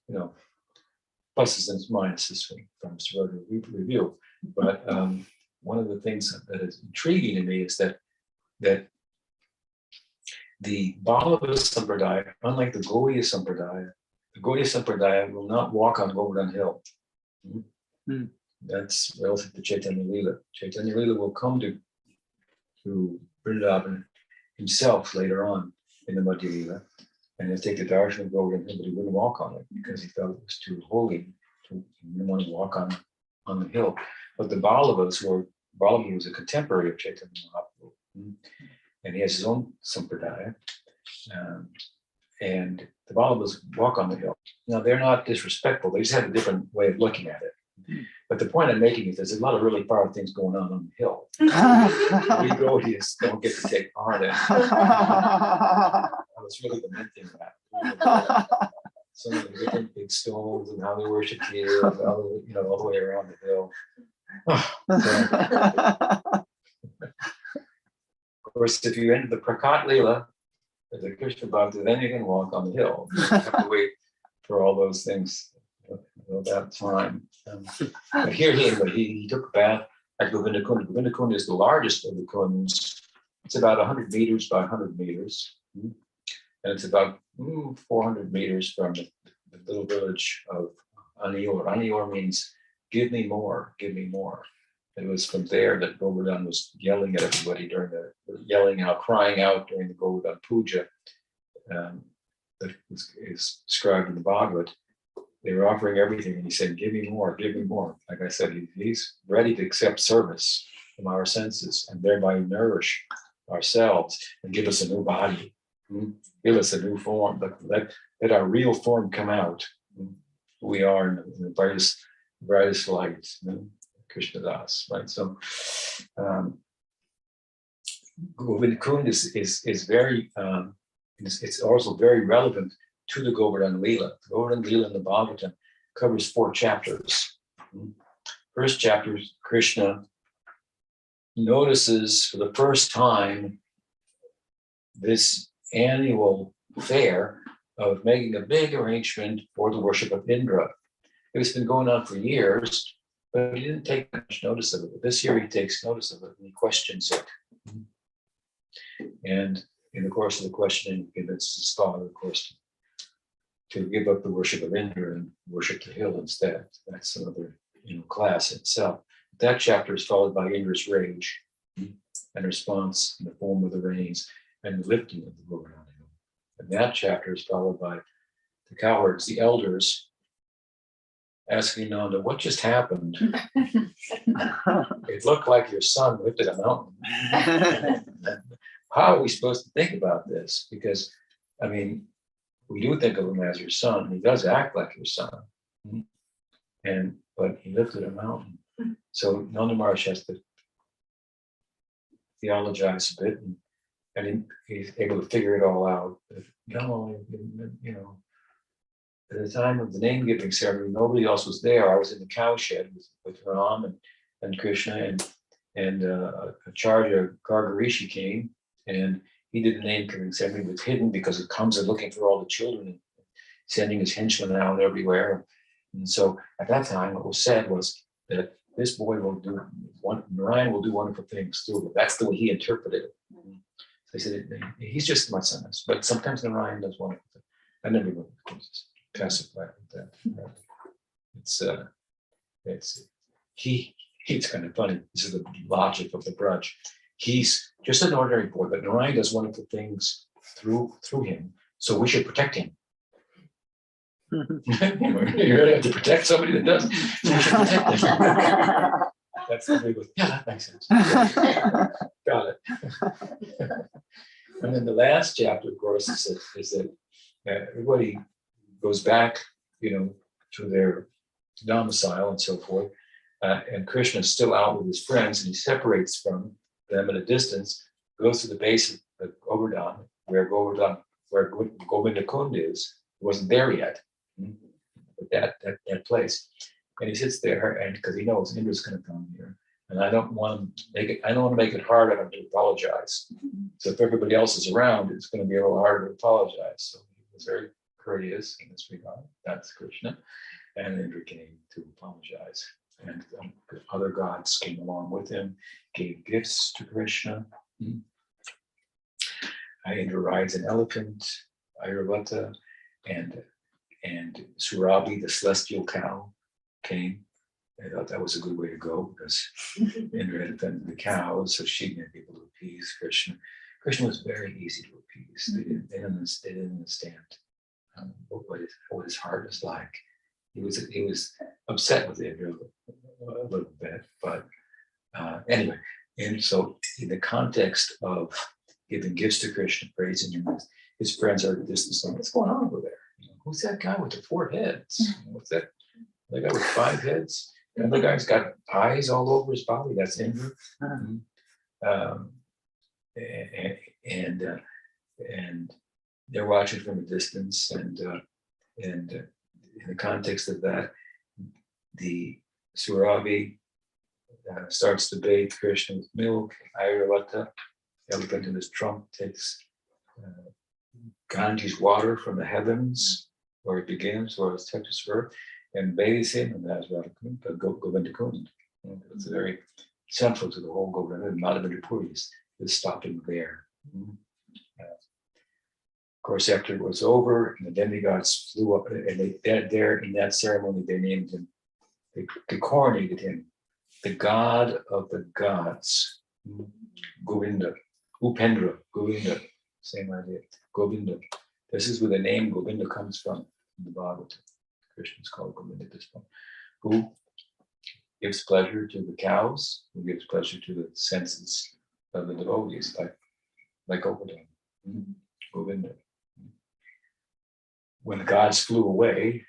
pluses and its minuses from Mr. Review. But one of the things that is intriguing to me is that the Balava Sampradaya, unlike the Gaudiya Sampradaya will not walk on Govardhan Hill. That's relative to Chaitanya Lila. Chaitanya Lila will come to Vrindavan himself later on in the Madhya Lila, and he'll take the darshan of Govardhan Hill, but he wouldn't walk on it because he felt it was too holy. He didn't want to walk on the hill. But the Balava was a contemporary of Chaitanya Mahaprabhu. And he has his own sampradaya, and the Balabas walk on the hill. Now, they're not disrespectful, they just have a different way of looking at it. But the point I'm making is there's a lot of really powerful things going on the hill. We Gaudias don't get to take part in it. I was really lamenting that. Some of the different big stones and how they worship here, and all the way around the hill. Of course, if you enter the Prakat Leela, as a Krishna Bhakta, then you can walk on the hill. You have to wait for all those things that time. But here he took a bath at Govinda Kund. Govinda Kund is the largest of the kunds. It's about 100 meters by 100 meters. And it's about 400 meters from the little village of Anior. Anior means, give me more, give me more. It was from there that Govardhan was yelling at everybody crying out during the Govardhan Puja that is described in the Bhagavad. They were offering everything, and he said, give me more, give me more. Like I said, he's ready to accept service from our senses and thereby nourish ourselves and give us a new body, give us a new form, let our real form come out. Who we are in the brightest light. Krishna Das, right? So Govinda Kund is very, it's also very relevant to the Govardhan Leela. The Govardhan Leela in the Bhagavatam covers 4 chapters. First chapter, Krishna notices for the first time this annual fair of making a big arrangement for the worship of Indra. It's been going on for years, but he didn't take much notice of it. But this year he takes notice of it and he questions it. And in the course of the questioning, he convinces his father, of course, to give up the worship of Indra and worship the hill instead. That's another class itself. That chapter is followed by Indra's rage and response in the form of the rains and the lifting of the Govardhan hill. And that chapter is followed by the cowherds, the elders, asking Nanda, what just happened? It looked like your son lifted a mountain. How are we supposed to think about this? Because, we do think of him as your son. He does act like your son. But he lifted a mountain. So Nanda Maharaj has to theologize a bit, and he's able to figure it all out. At the time of the name-giving ceremony, nobody else was there. I was in the cowshed with Ram and Krishna, and Acharya Gargarishi came, and he did the name-giving ceremony. It was hidden because it comes and looking for all the children and sending his henchmen out everywhere. And so at that time, what was said was that this boy will do Narayan will do wonderful things through him. That's the way he interpreted it. So he said, he's just my son, but sometimes Narayan does wonderful things. I never know, of course, pacify with that. It's kind of funny. This is the logic of the Braj. He's just an ordinary boy, but Narayan does wonderful things through him. So we should protect him. You really have to protect somebody that does. So we should protect him. That's the way. Yeah, that makes sense. Got it. And then the last chapter, of course, is that everybody goes back, to their domicile and so forth. And Krishna is still out with his friends, and he separates from them at a distance, goes to the base of the Govardhan, where Govinda Kund is. He wasn't there yet, but that place. And he sits there, and because he knows Indra's going to come here, and I don't want to make it hard on him to apologize. So if everybody else is around, it's going to be a little harder to apologize. So he was very courteous in this regard. That's Krishna, and Indra came to apologize. And other gods came along with him, gave gifts to Krishna. Indra rides an elephant, Airavata, and Surabi, the celestial cow, came. I thought that was a good way to go because Indra had offended the cows, so she may be able to appease Krishna. Krishna was very easy to appease. They didn't understand what his heart was like. He was upset with Indra a little bit, but anyway. And so, in the context of giving gifts to Krishna, praising him, his friends are at a distance. What's going on over there? Who's that guy with the 4 heads? What's that? The guy with 5 heads? And the guy's got eyes all over his body. That's Indra. And they're watching from a distance, and in the context of that, the Surabi starts to bathe Krishna with milk. Airavata, the elephant in his trunk, takes Ganges water from the heavens, where it begins, where it's touches earth, and bathes him, and that's Govinda Kund. It's very central to the whole Govinda. Madhavendra is stopping there. Of course, after it was over, and the demigods flew up, and there in that ceremony, they named him, they coronated him, the god of the gods, Govinda, Upendra, Govinda, same idea, Govinda. This is where the name Govinda comes from in the Bhagavatam. Krishna is called Govinda at this point, who gives pleasure to the cows, who gives pleasure to the senses of the devotees, like Govardhan, Govinda. When the gods flew away,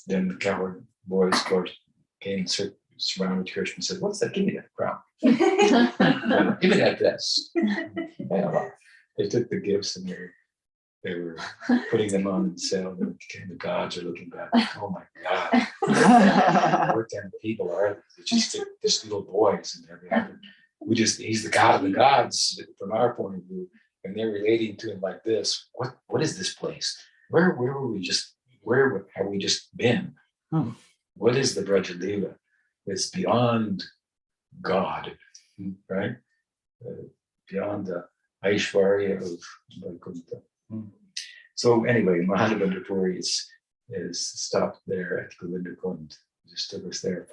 then the coward boys, of course, came and surrounded Krishna and said, "What's that? Give me that crown. Give me that vest." They took the gifts and they were putting them on themselves, and the gods are looking back. Oh my God! What kind of people are they? Just little boys, and he's the god of the gods from our point of view, and they're relating to him like this. What is this place? Where were we just? Where have we just been? What is the Brajalila? It's beyond God, right? Beyond the Aishwarya of Vaikuntha. So anyway, Madhavendra is stopped there at Govinda Kund. Just took us there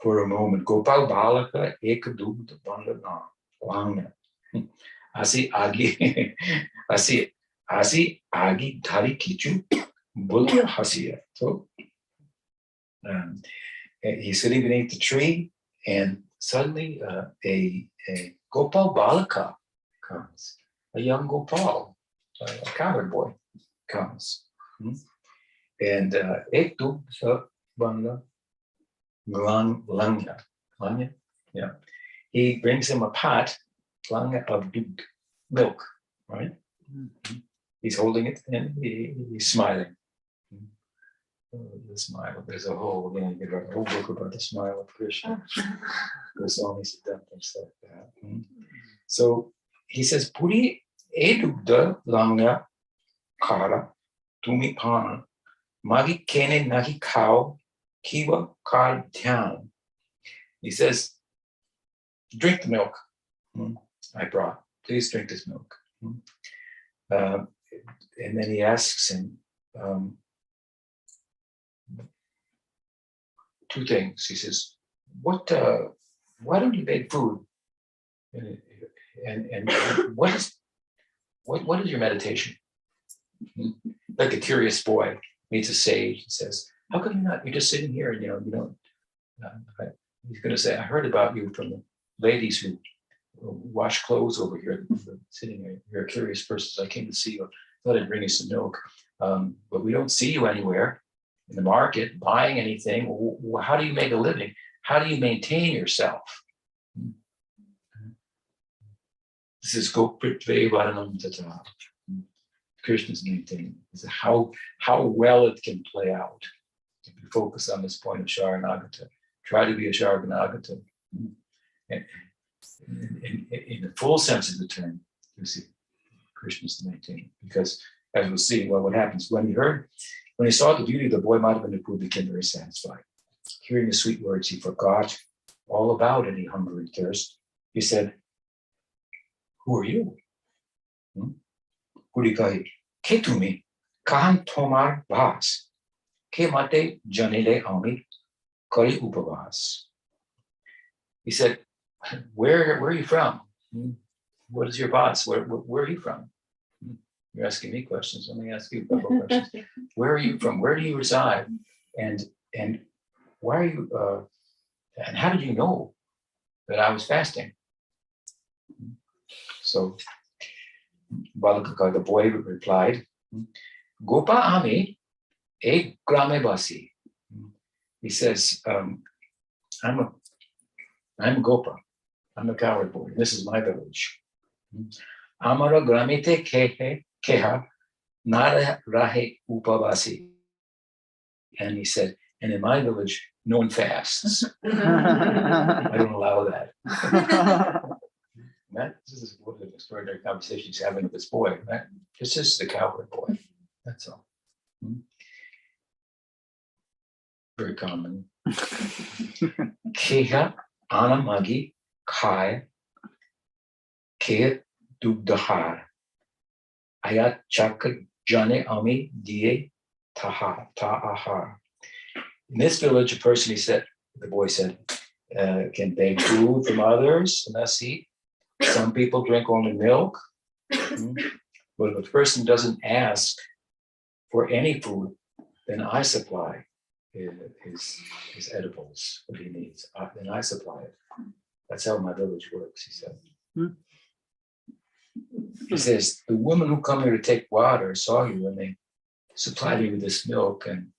for a moment. Gopal Balaka Ekadubta Bandana Langa. Asi Agi Dhari Kichu Bulya Hasiya. So he's sitting beneath the tree, and suddenly a Gopal Balaka comes, a young Gopal, a cowherd boy comes. And Ekdub Banda Lanya, yeah. He brings him a pot, Lanya, of milk, right? He's holding it and he's smiling. The smile. There's a whole book about the smile of Krishna. Swami said things like that. So he says, Puri edugda langa kara tumi pan magi kene nahi khao kiva kar dhyan He says, drink the milk I brought. Please drink this milk. And then he asks him two things. He says, why don't you make food? And what is your meditation? Like a curious boy meets a sage and says, how come you're just sitting here and you don't, he's going to say, I heard about you from the ladies who wash clothes over here, sitting there. You're a curious person, so I came to see you. I thought I'd bring you some milk. But we don't see you anywhere in the market buying anything. How do you make a living? How do you maintain yourself? This is Gopritve Varanam Tata. Krishna's maintaining. This is how well it can play out. If you focus on this point of Saranagati, try to be a Saranagati. And in the full sense of the term, you see, Krishna's maintaining. Because as we'll see, what happens when he saw the beauty of the boy, Madhavendra became very satisfied. Hearing the sweet words, he forgot all about any hunger and thirst. He said, who are you? Purikahi, ke tumi, kahan tomar vas, ke mate janile ami, kari upavas. He said, where are you from? What is your boss? Where are you from? You're asking me questions. Let me ask you a couple of questions. Where are you from? Where do you reside? And why are you? And how did you know that I was fasting? So Balakaka, the boy, replied, Gopa ami ek grame basi. He says, I'm a Gopa. I'm a coward boy. This is my village. Amara gramite keha nara rahe upavasi. And he said, and in my village, no one fasts. I don't allow that. This is what an extraordinary conversation he's having with this boy. This is the coward boy. That's all. Very common. Keha anamagi kai ke dugdahar ayat chakra jane ami die ta'ahar. In this village, a person, the boy said, can beg food from others and thus eat. Some people drink only milk. But if a person doesn't ask for any food, then I supply his edibles, what he needs. Then I supply it. That's how my village works, he said. He says, the women who come here to take water saw you and they supplied me with this milk and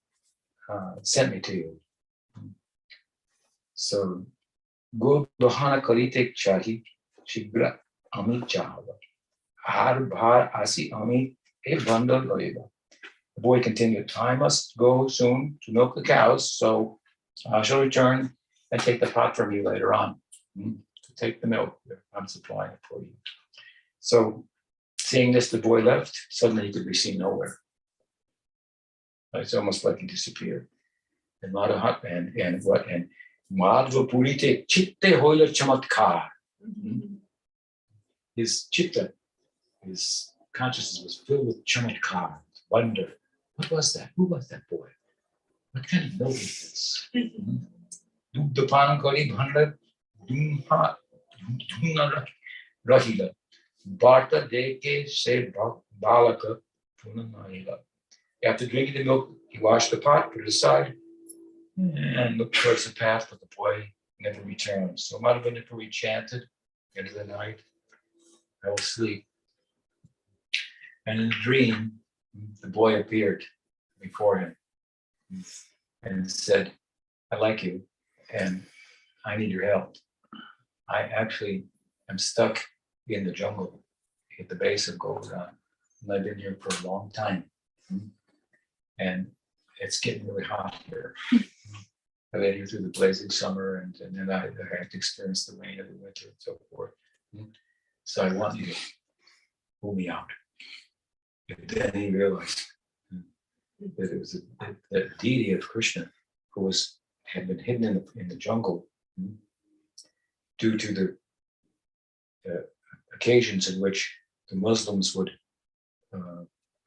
sent me to you. So, go dohana karite chahi, shigra ami chahava. Har bhar asi ami e bandal loiva. The boy continued, I must go soon to milk the cows, so I shall return and take the pot from you later on. To take the milk, I'm supplying it for you. So, seeing this, the boy left. Suddenly he could be seen nowhere. It's almost like he disappeared. And Madhava Purite Chitte Hoila Chamatkar. His chitta, his consciousness was filled with chamatkar, wonder. What was that? Who was that boy? What kind of milk is this? Dugdapan bhanda dhuna rahila. Bharta deke se balaka punanahila. After drinking the milk, he washed the pot, put it aside, and looked towards the path, but the boy never returned. So Madhavendra chanted into the night, I will sleep. And in a dream, the boy appeared before him and said, I like you, and I need your help. I actually am stuck in the jungle at the base of Govardhan, and I've been here for a long time. And it's getting really hot here. I've been here through the blazing summer, and then I had to experience the rain of the winter and so forth. So I want you to pull me out. And then he realized that it was the deity of Krishna who had been hidden in the jungle due to the occasions in which the Muslims would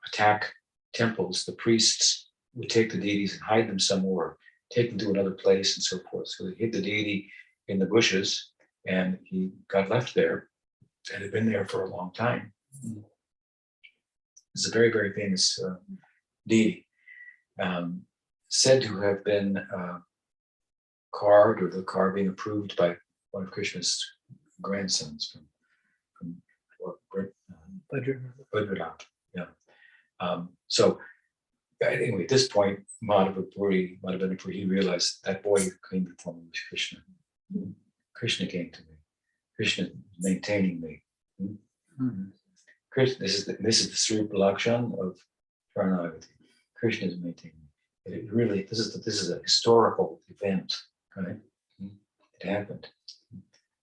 attack temples, the priests would take the deities and hide them somewhere, take them to another place and so forth. So they hid the deity in the bushes and he got left there and had been there for a long time. It's a very, very famous deity, said to have been carved, or the carving approved by one of Krishna's grandsons from Bhadranath. Yeah. So anyway, at this point, Madhavapuri, he realized that boy who came before me was Krishna. Krishna came to me. Krishna is maintaining me. Krishna, this is the Srupa Lakshan of Saranagati. Krishna is maintaining me. It really, this is a historical event, right? It happened.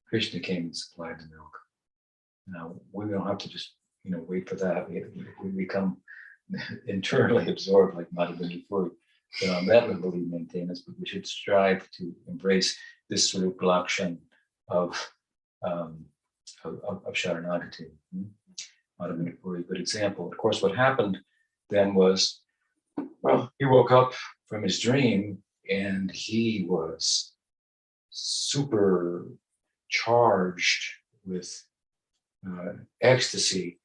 Krishna came and supplied the milk. Now we don't have to just wait for that. We become internally absorbed like Madhavapuri. So on that level we maintain this, but we should strive to embrace this sort of lakshan of Saranagati. Madhavapuri, a good example. Of course, what happened then was, well, he woke up from his dream and he was super charged with ecstasy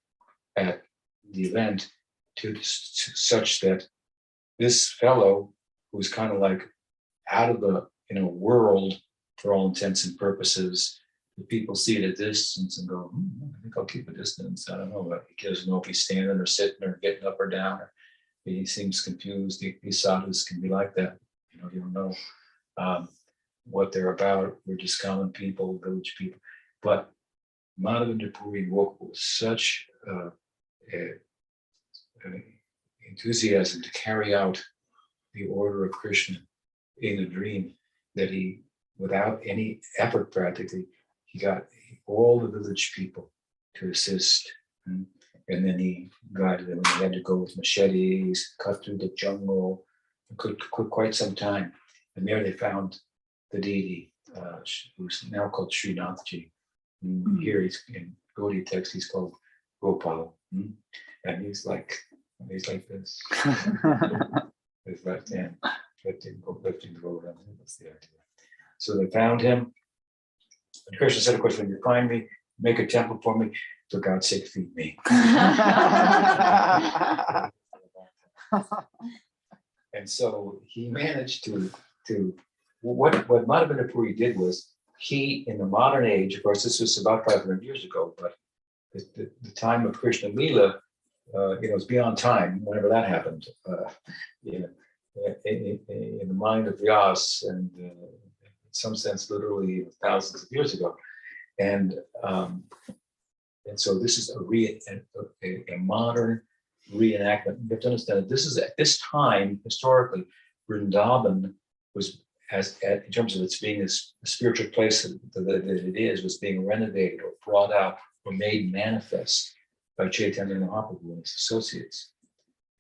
at the event, to such that this fellow, who was kind of like out of the world for all intents and purposes, the people see it at a distance and go, I think I'll keep a distance. I don't know. He doesn't know if he's standing or sitting or getting up or down. Or he seems confused. These sadhus can be like that. You don't know what they're about. We're just common people, village people. But Madhavendra Puri woke with such enthusiasm to carry out the order of Krishna in a dream that he, without any effort practically, he got all the village people to assist. And then he guided them. He had to go with machetes, cut through the jungle, could quite some time. And there they found the deity, who's now called Srinathji. Here he's in Gaudiya text, he's called Gopal. And he's like this. His left hand lifting the robe around him. That's the idea. So they found him. And Krishna said, of course, when you find me, make a temple for me. For God's sake, feed me. And so he managed to what Madhavendra Puri did was, he, in the modern age, of course, this was about 500 years ago, but the time of Krishna Lila, it's beyond time, whenever that happened, in the mind of Vyas, and in some sense, literally thousands of years ago. And so this is a modern reenactment. You have to understand that this is, at this time, historically, Vrindavan was, in terms of its being a spiritual place that it is, was being renovated or brought out or made manifest by Chaitanya Mahaprabhu and his associates.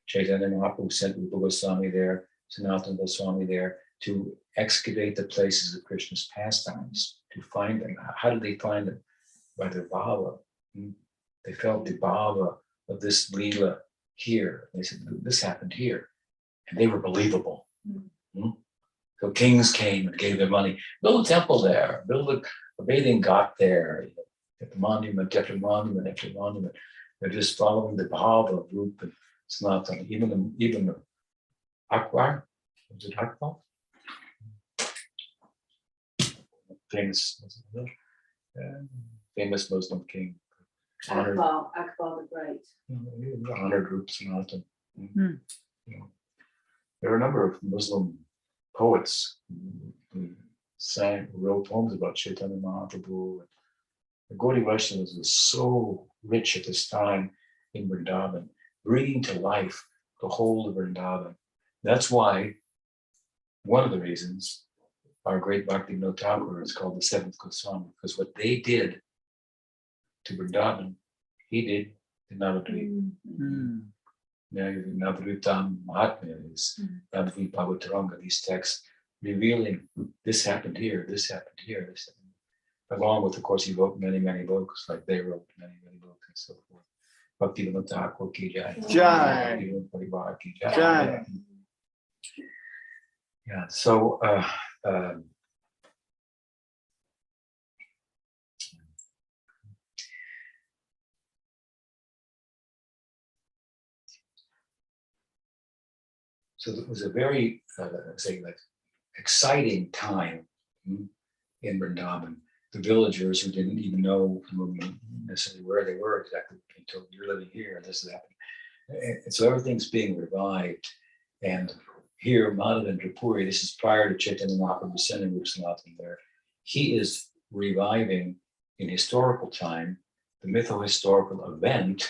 Chaitanya Mahaprabhu sent Rupa Goswami there, Sanatana Goswami there, to excavate the places of Krishna's pastimes, to find them. How did they find them? By their bhava. They felt the bhava of this Leela here. They said, this happened here. And they were believable. So kings came and gave their money. Build a temple there. Build a bathing ghat there. At the monument after monument after monument. They're just following the bhava of Rupa and Sanatana. Even the Akbar, was it Akbar? Famous Muslim king. Akbar the Great. Honored Rupa Sanatana. There are a number of Muslim poets who wrote poems about Chaitanya Mahaprabhu. The Gaudiya Vaishnavas was so rich at this time in Vrindavan, bringing to life the whole of Vrindavan. That's why, one of the reasons, our great Bhaktivinoda Thakur is called the seventh Goswami, because what they did to Vrindavan, he did to Navadvip. Navadvitam Mahatmya is Navadvip Bhavataranga, these texts revealing this happened here, this happened here, this happened. along with, of course, he wrote many, many books, like they wrote many, many books and so forth. Bhaktivinoda Thakur ki jai. Jai. Bhaktivinoda Parivar ki jai. Jai. Yeah, so so it was a very, say, like exciting time in Vrindavan. The villagers who didn't even know necessarily where they were exactly until you're living here and this is happening. And so everything's being revived. And here, Madhav and Tripurari, this is prior to Chaitanya Mahaprabhu sending Rup Sanatana there. He is reviving in historical time the mytho-historical event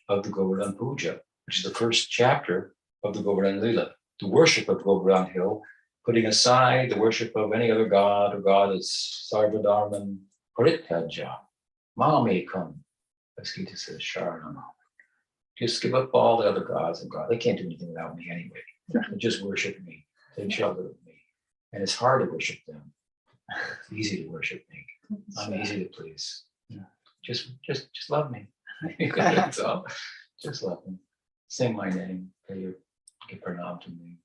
of the Govardhan Puja, which is the first chapter of the Govardhan Lila, the worship of Govardhan Hill, putting aside the worship of any other god or goddess, Sarvadharman Parittaja, Mamekam, as Gita says, Sharanam. Just give up all the other gods and God. They can't do anything without me anyway. They just worship me. Take shelter of me. And it's hard to worship them. It's easy to worship me. I'm easy to please. Just love me. That's all. Just love me. Sing my name. Give pranam to me.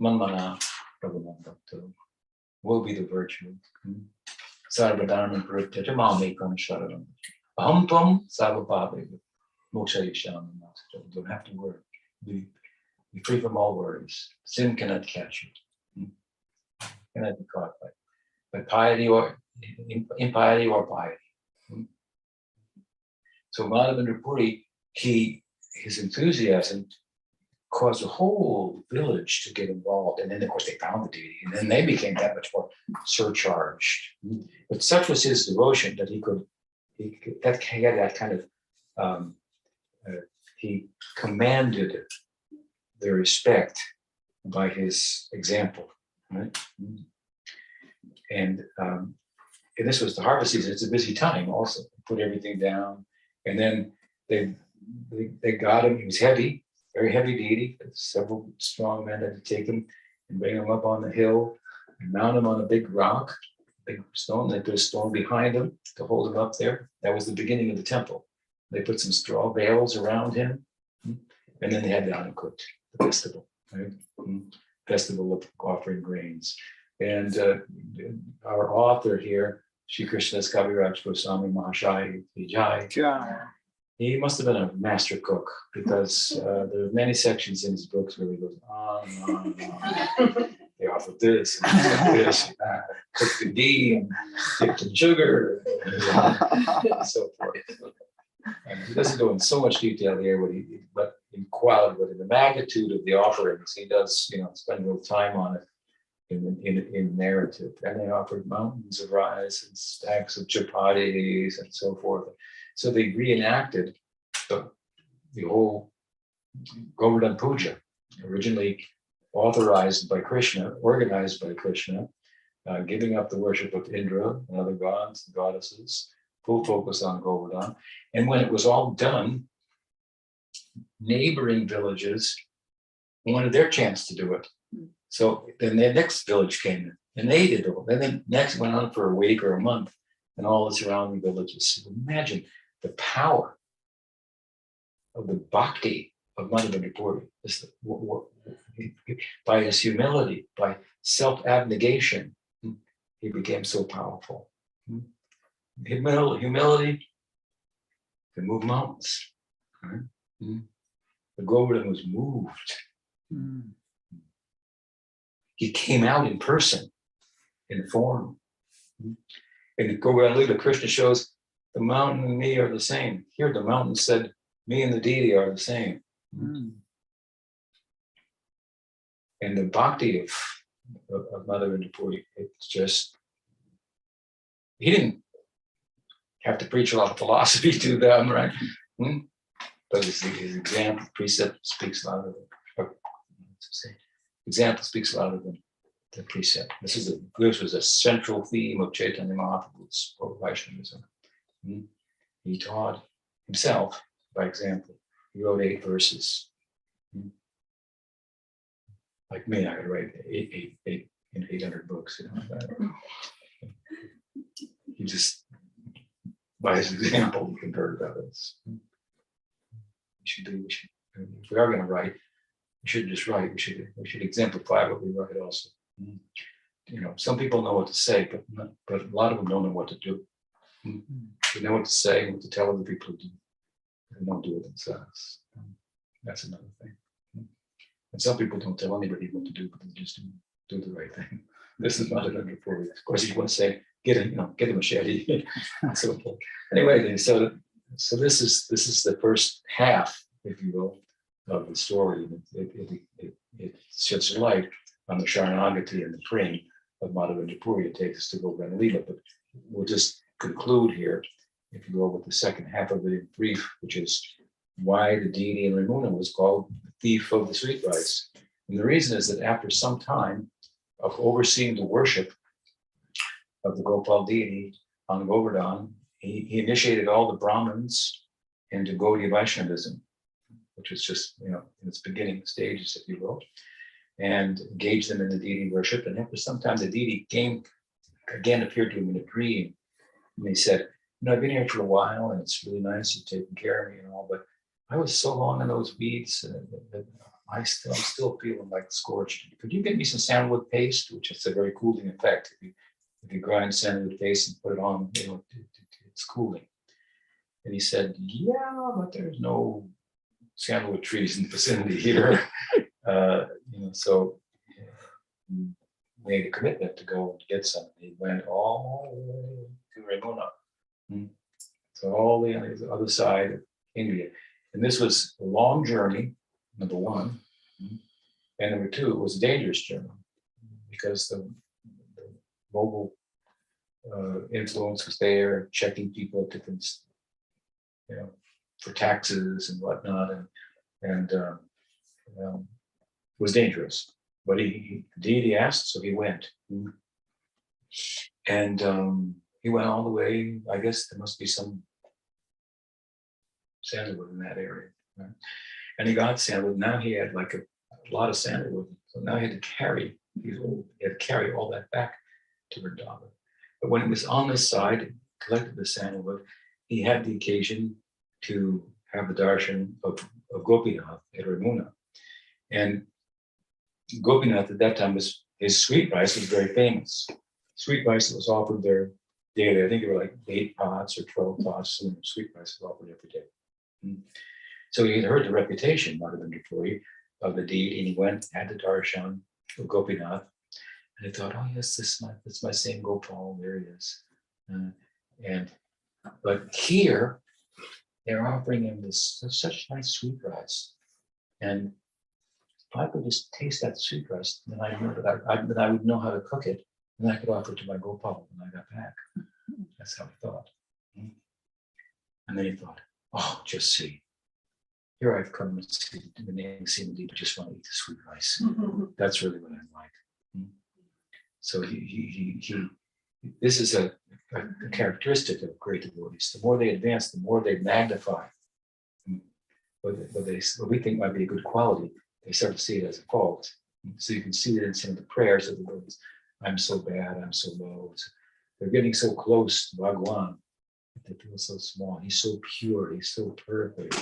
Manmana Prabhumantakto will be the virtue. Sarvadharman Parittaja Mamekam Sharanam. Aham Tvam Sarvabhave Moksha Yishanam. Don't have to worry. Be free from all worries. Sin cannot catch you. Cannot be caught by piety or impiety or piety. So Madhavendra Puri, his enthusiasm caused the whole village to get involved. And then, of course, they found the deity. And then they became that much more surcharged. But such was his devotion that he had that kind of, he commanded their respect by his example. Right? And this was the harvest season. It's a busy time also. Put everything down. And then they got him. He was heavy. Very heavy deity. Several strong men had to take him and bring him up on the hill and mount him on a big rock, big stone. They put a stone behind him to hold him up there. That was the beginning of the temple. They put some straw bales around him, and then they had the Anukut, the festival, right? Festival of offering grains. And our author here, Sri Krishnadas Kaviraj Goswami Mahashaya Vijay, he must have been a master cook because there are many sections in his books where he goes on and on and on. They offer this and this, and that, cook the ghee and dipped in sugar and so forth. And he doesn't go in so much detail here, but in quality, but in the magnitude of the offerings, he does, spend a little time on it in narrative. And they offered mountains of rice and stacks of chapatis and so forth. So they reenacted the whole Govardhan Puja, originally authorized by Krishna, organized by Krishna, giving up the worship of Indra and other gods and goddesses, full focus on Govardhan. And when it was all done, neighboring villages wanted their chance to do it. So then the next village came in and they did it. And then next went on for a week or a month and all the surrounding villages. So imagine the power of the bhakti of Madhavendra Puri. By his humility, by self-abnegation, he became so powerful. Humility can move mountains. Right? The Govardhan was moved. He came out in person, in form. In the Govardhan Lila, Krishna shows the mountain and me are the same. Here, the mountain said, me and the deity are the same. And the bhakti of Madhavendra Puri, it's just, he didn't have to preach a lot of philosophy to them, right? But his example, precept speaks louder than, example speaks louder than the precept. This was a central theme of Chaitanya Mahaprabhu's Vaishnavism. He taught himself by example. He wrote 8 verses. Like me, I could write 800 books. he just, by his example, he converted others. If we are going to write, we should just write. We should exemplify what we write also. Some people know what to say, but a lot of them don't know what to do. They know what to say and what to tell other people to do. They don't do it themselves. That's another thing. And some people don't tell anybody what to do, but they just do the right thing. This is not an underpour. Of course, you want to say, get a machete. So anyway, so this is the first half, if you will, of the story. It sheds light on the Saranagati and the praying of Madhavendra Puri. It takes us to Govardhana Leela, but we'll just conclude here, if you will, with the second half of it in brief, which is why the deity in Ramuna was called the thief of the sweet rice. And the reason is that after some time of overseeing the worship of the Gopal deity on Govardhan, he initiated all the Brahmins into Gaudiya Vaishnavism, which was just, in its beginning stages, if you will, and engaged them in the deity worship. And after some time, the deity again appeared to him in a dream. And he said, I've been here for a while and it's really nice you're taking care of me and all, but I was so long in those weeds that I'm still feeling like scorched. Could you get me some sandalwood paste, which is a very cooling effect. If you grind sandalwood paste and put it on, it's cooling. And he said, yeah, but there's no sandalwood trees in the vicinity here. So he made a commitment to go get some. He went all the way to Ramuna. So all the on the other side of India. And this was a long journey, number one. And number two, it was a dangerous journey because the mobile influence was there, checking people at different, for taxes and whatnot, and was dangerous. But deity asked, so he went. And he went all the way. I guess there must be some sandalwood in that area, right? And he got sandalwood. Now he had like a lot of sandalwood, so now he had to carry. He had to carry all that back to Vrindavan. But when it was on this side, collected the sandalwood, he had the occasion to have the darshan of Gopinath at Ramuna. And Gopinath at that time his sweet rice was very famous. Sweet rice that was offered there daily. I think there were like 8 pots or 12 pots, and sweet rice was offered every day. So he had heard the reputation, Madhavendra Puri, of the deity, and he went, had the darshan of Gopinath, and he thought, oh yes, that's my same Gopal, there he is. But here, they're offering him such nice sweet rice. And if I could just taste that sweet rice, then I knew that I would know how to cook it, and I could offer it to my Gopal when I got back. That's how he thought. And then he thought, oh, just see. Here I've come to see the name, see the deep, just want to eat the sweet rice. That's really what I like. So this is a characteristic of great devotees. The more they advance, the more they magnify what we think might be a good quality. They start to see it as a fault. So you can see it in some of the prayers of the devotees. I'm so bad, I'm so low. They're getting so close to Bhagwan, but they feel so small. He's so pure, he's so perfect.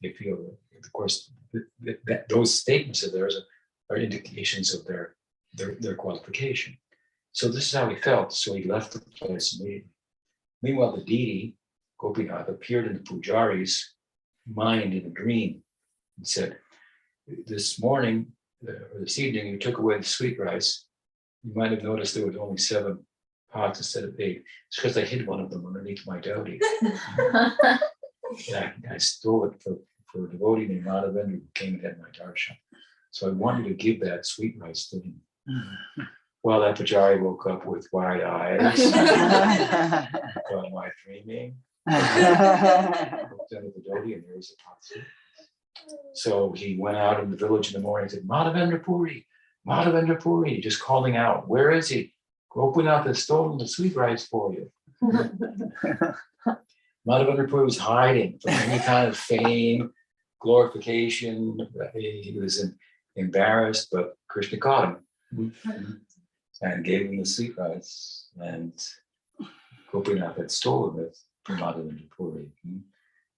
They feel that, of course, that those statements of theirs are indications of their qualification. So this is how he felt. So he left the place immediately. Meanwhile, the deity, Gopinath, appeared in the pujari's mind in a dream and said, this morning, or this evening, you took away the sweet rice. You might have noticed there was only 7 pots instead of 8. It's because I hid one of them underneath my dowdy. I stole it for a devotee named Madhavendra who came and had my darshan. So I wanted to give that sweet rice to him. Well, that pujari woke up with wide eyes. What am I dreaming? Looked at the devotee and there was a pot of sweet rice. So he went out in the village in the morning and said, Madhavendra Puri, just calling out, where is he? Gopinath has stolen the sweet rice for you. Madhavendra Puri was hiding from any kind of fame, glorification. He was embarrassed, but Krishna caught him and gave him the sweet rice. And Gopinath had stolen it from Madhav and Tripurari.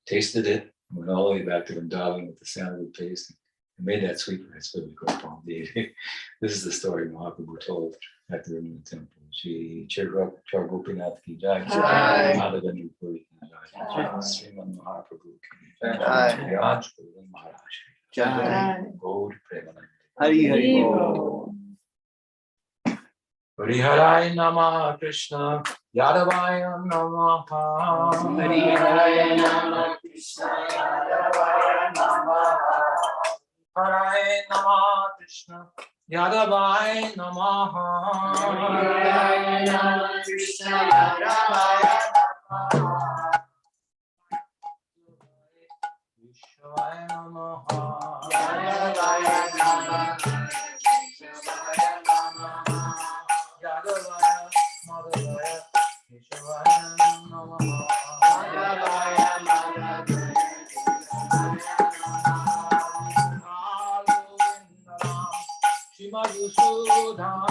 Tasted it, went all the way back to Vrindavan with the sound of the paste, and made that sweet rice for the Gopal deity. This is the story Mahaprabhu told at the Ramana temple. Shri Char Gopinath ki jai, Madhav and Tripurari ki jai, Sriman Mahaprabhu ki jai, Raj Guru Maharaj ki jai, Gaur Premanand. Hari Hari Bol. Hariharai Namah Krishna Yadavaya Namaha Hariharaya Namah Krishna Yadavaya Namaha. Hare Namah Krishna Yadavaya Namaha Hariharaya Namah Krishna Yadavaya Namaha. Vishwaya Namaha Yadavaya Namaha. Yadavaya Namaha. Yadavaya Madhavaya Vishwaya Namaha Yadavaya Madhavaya. Shimadusudhan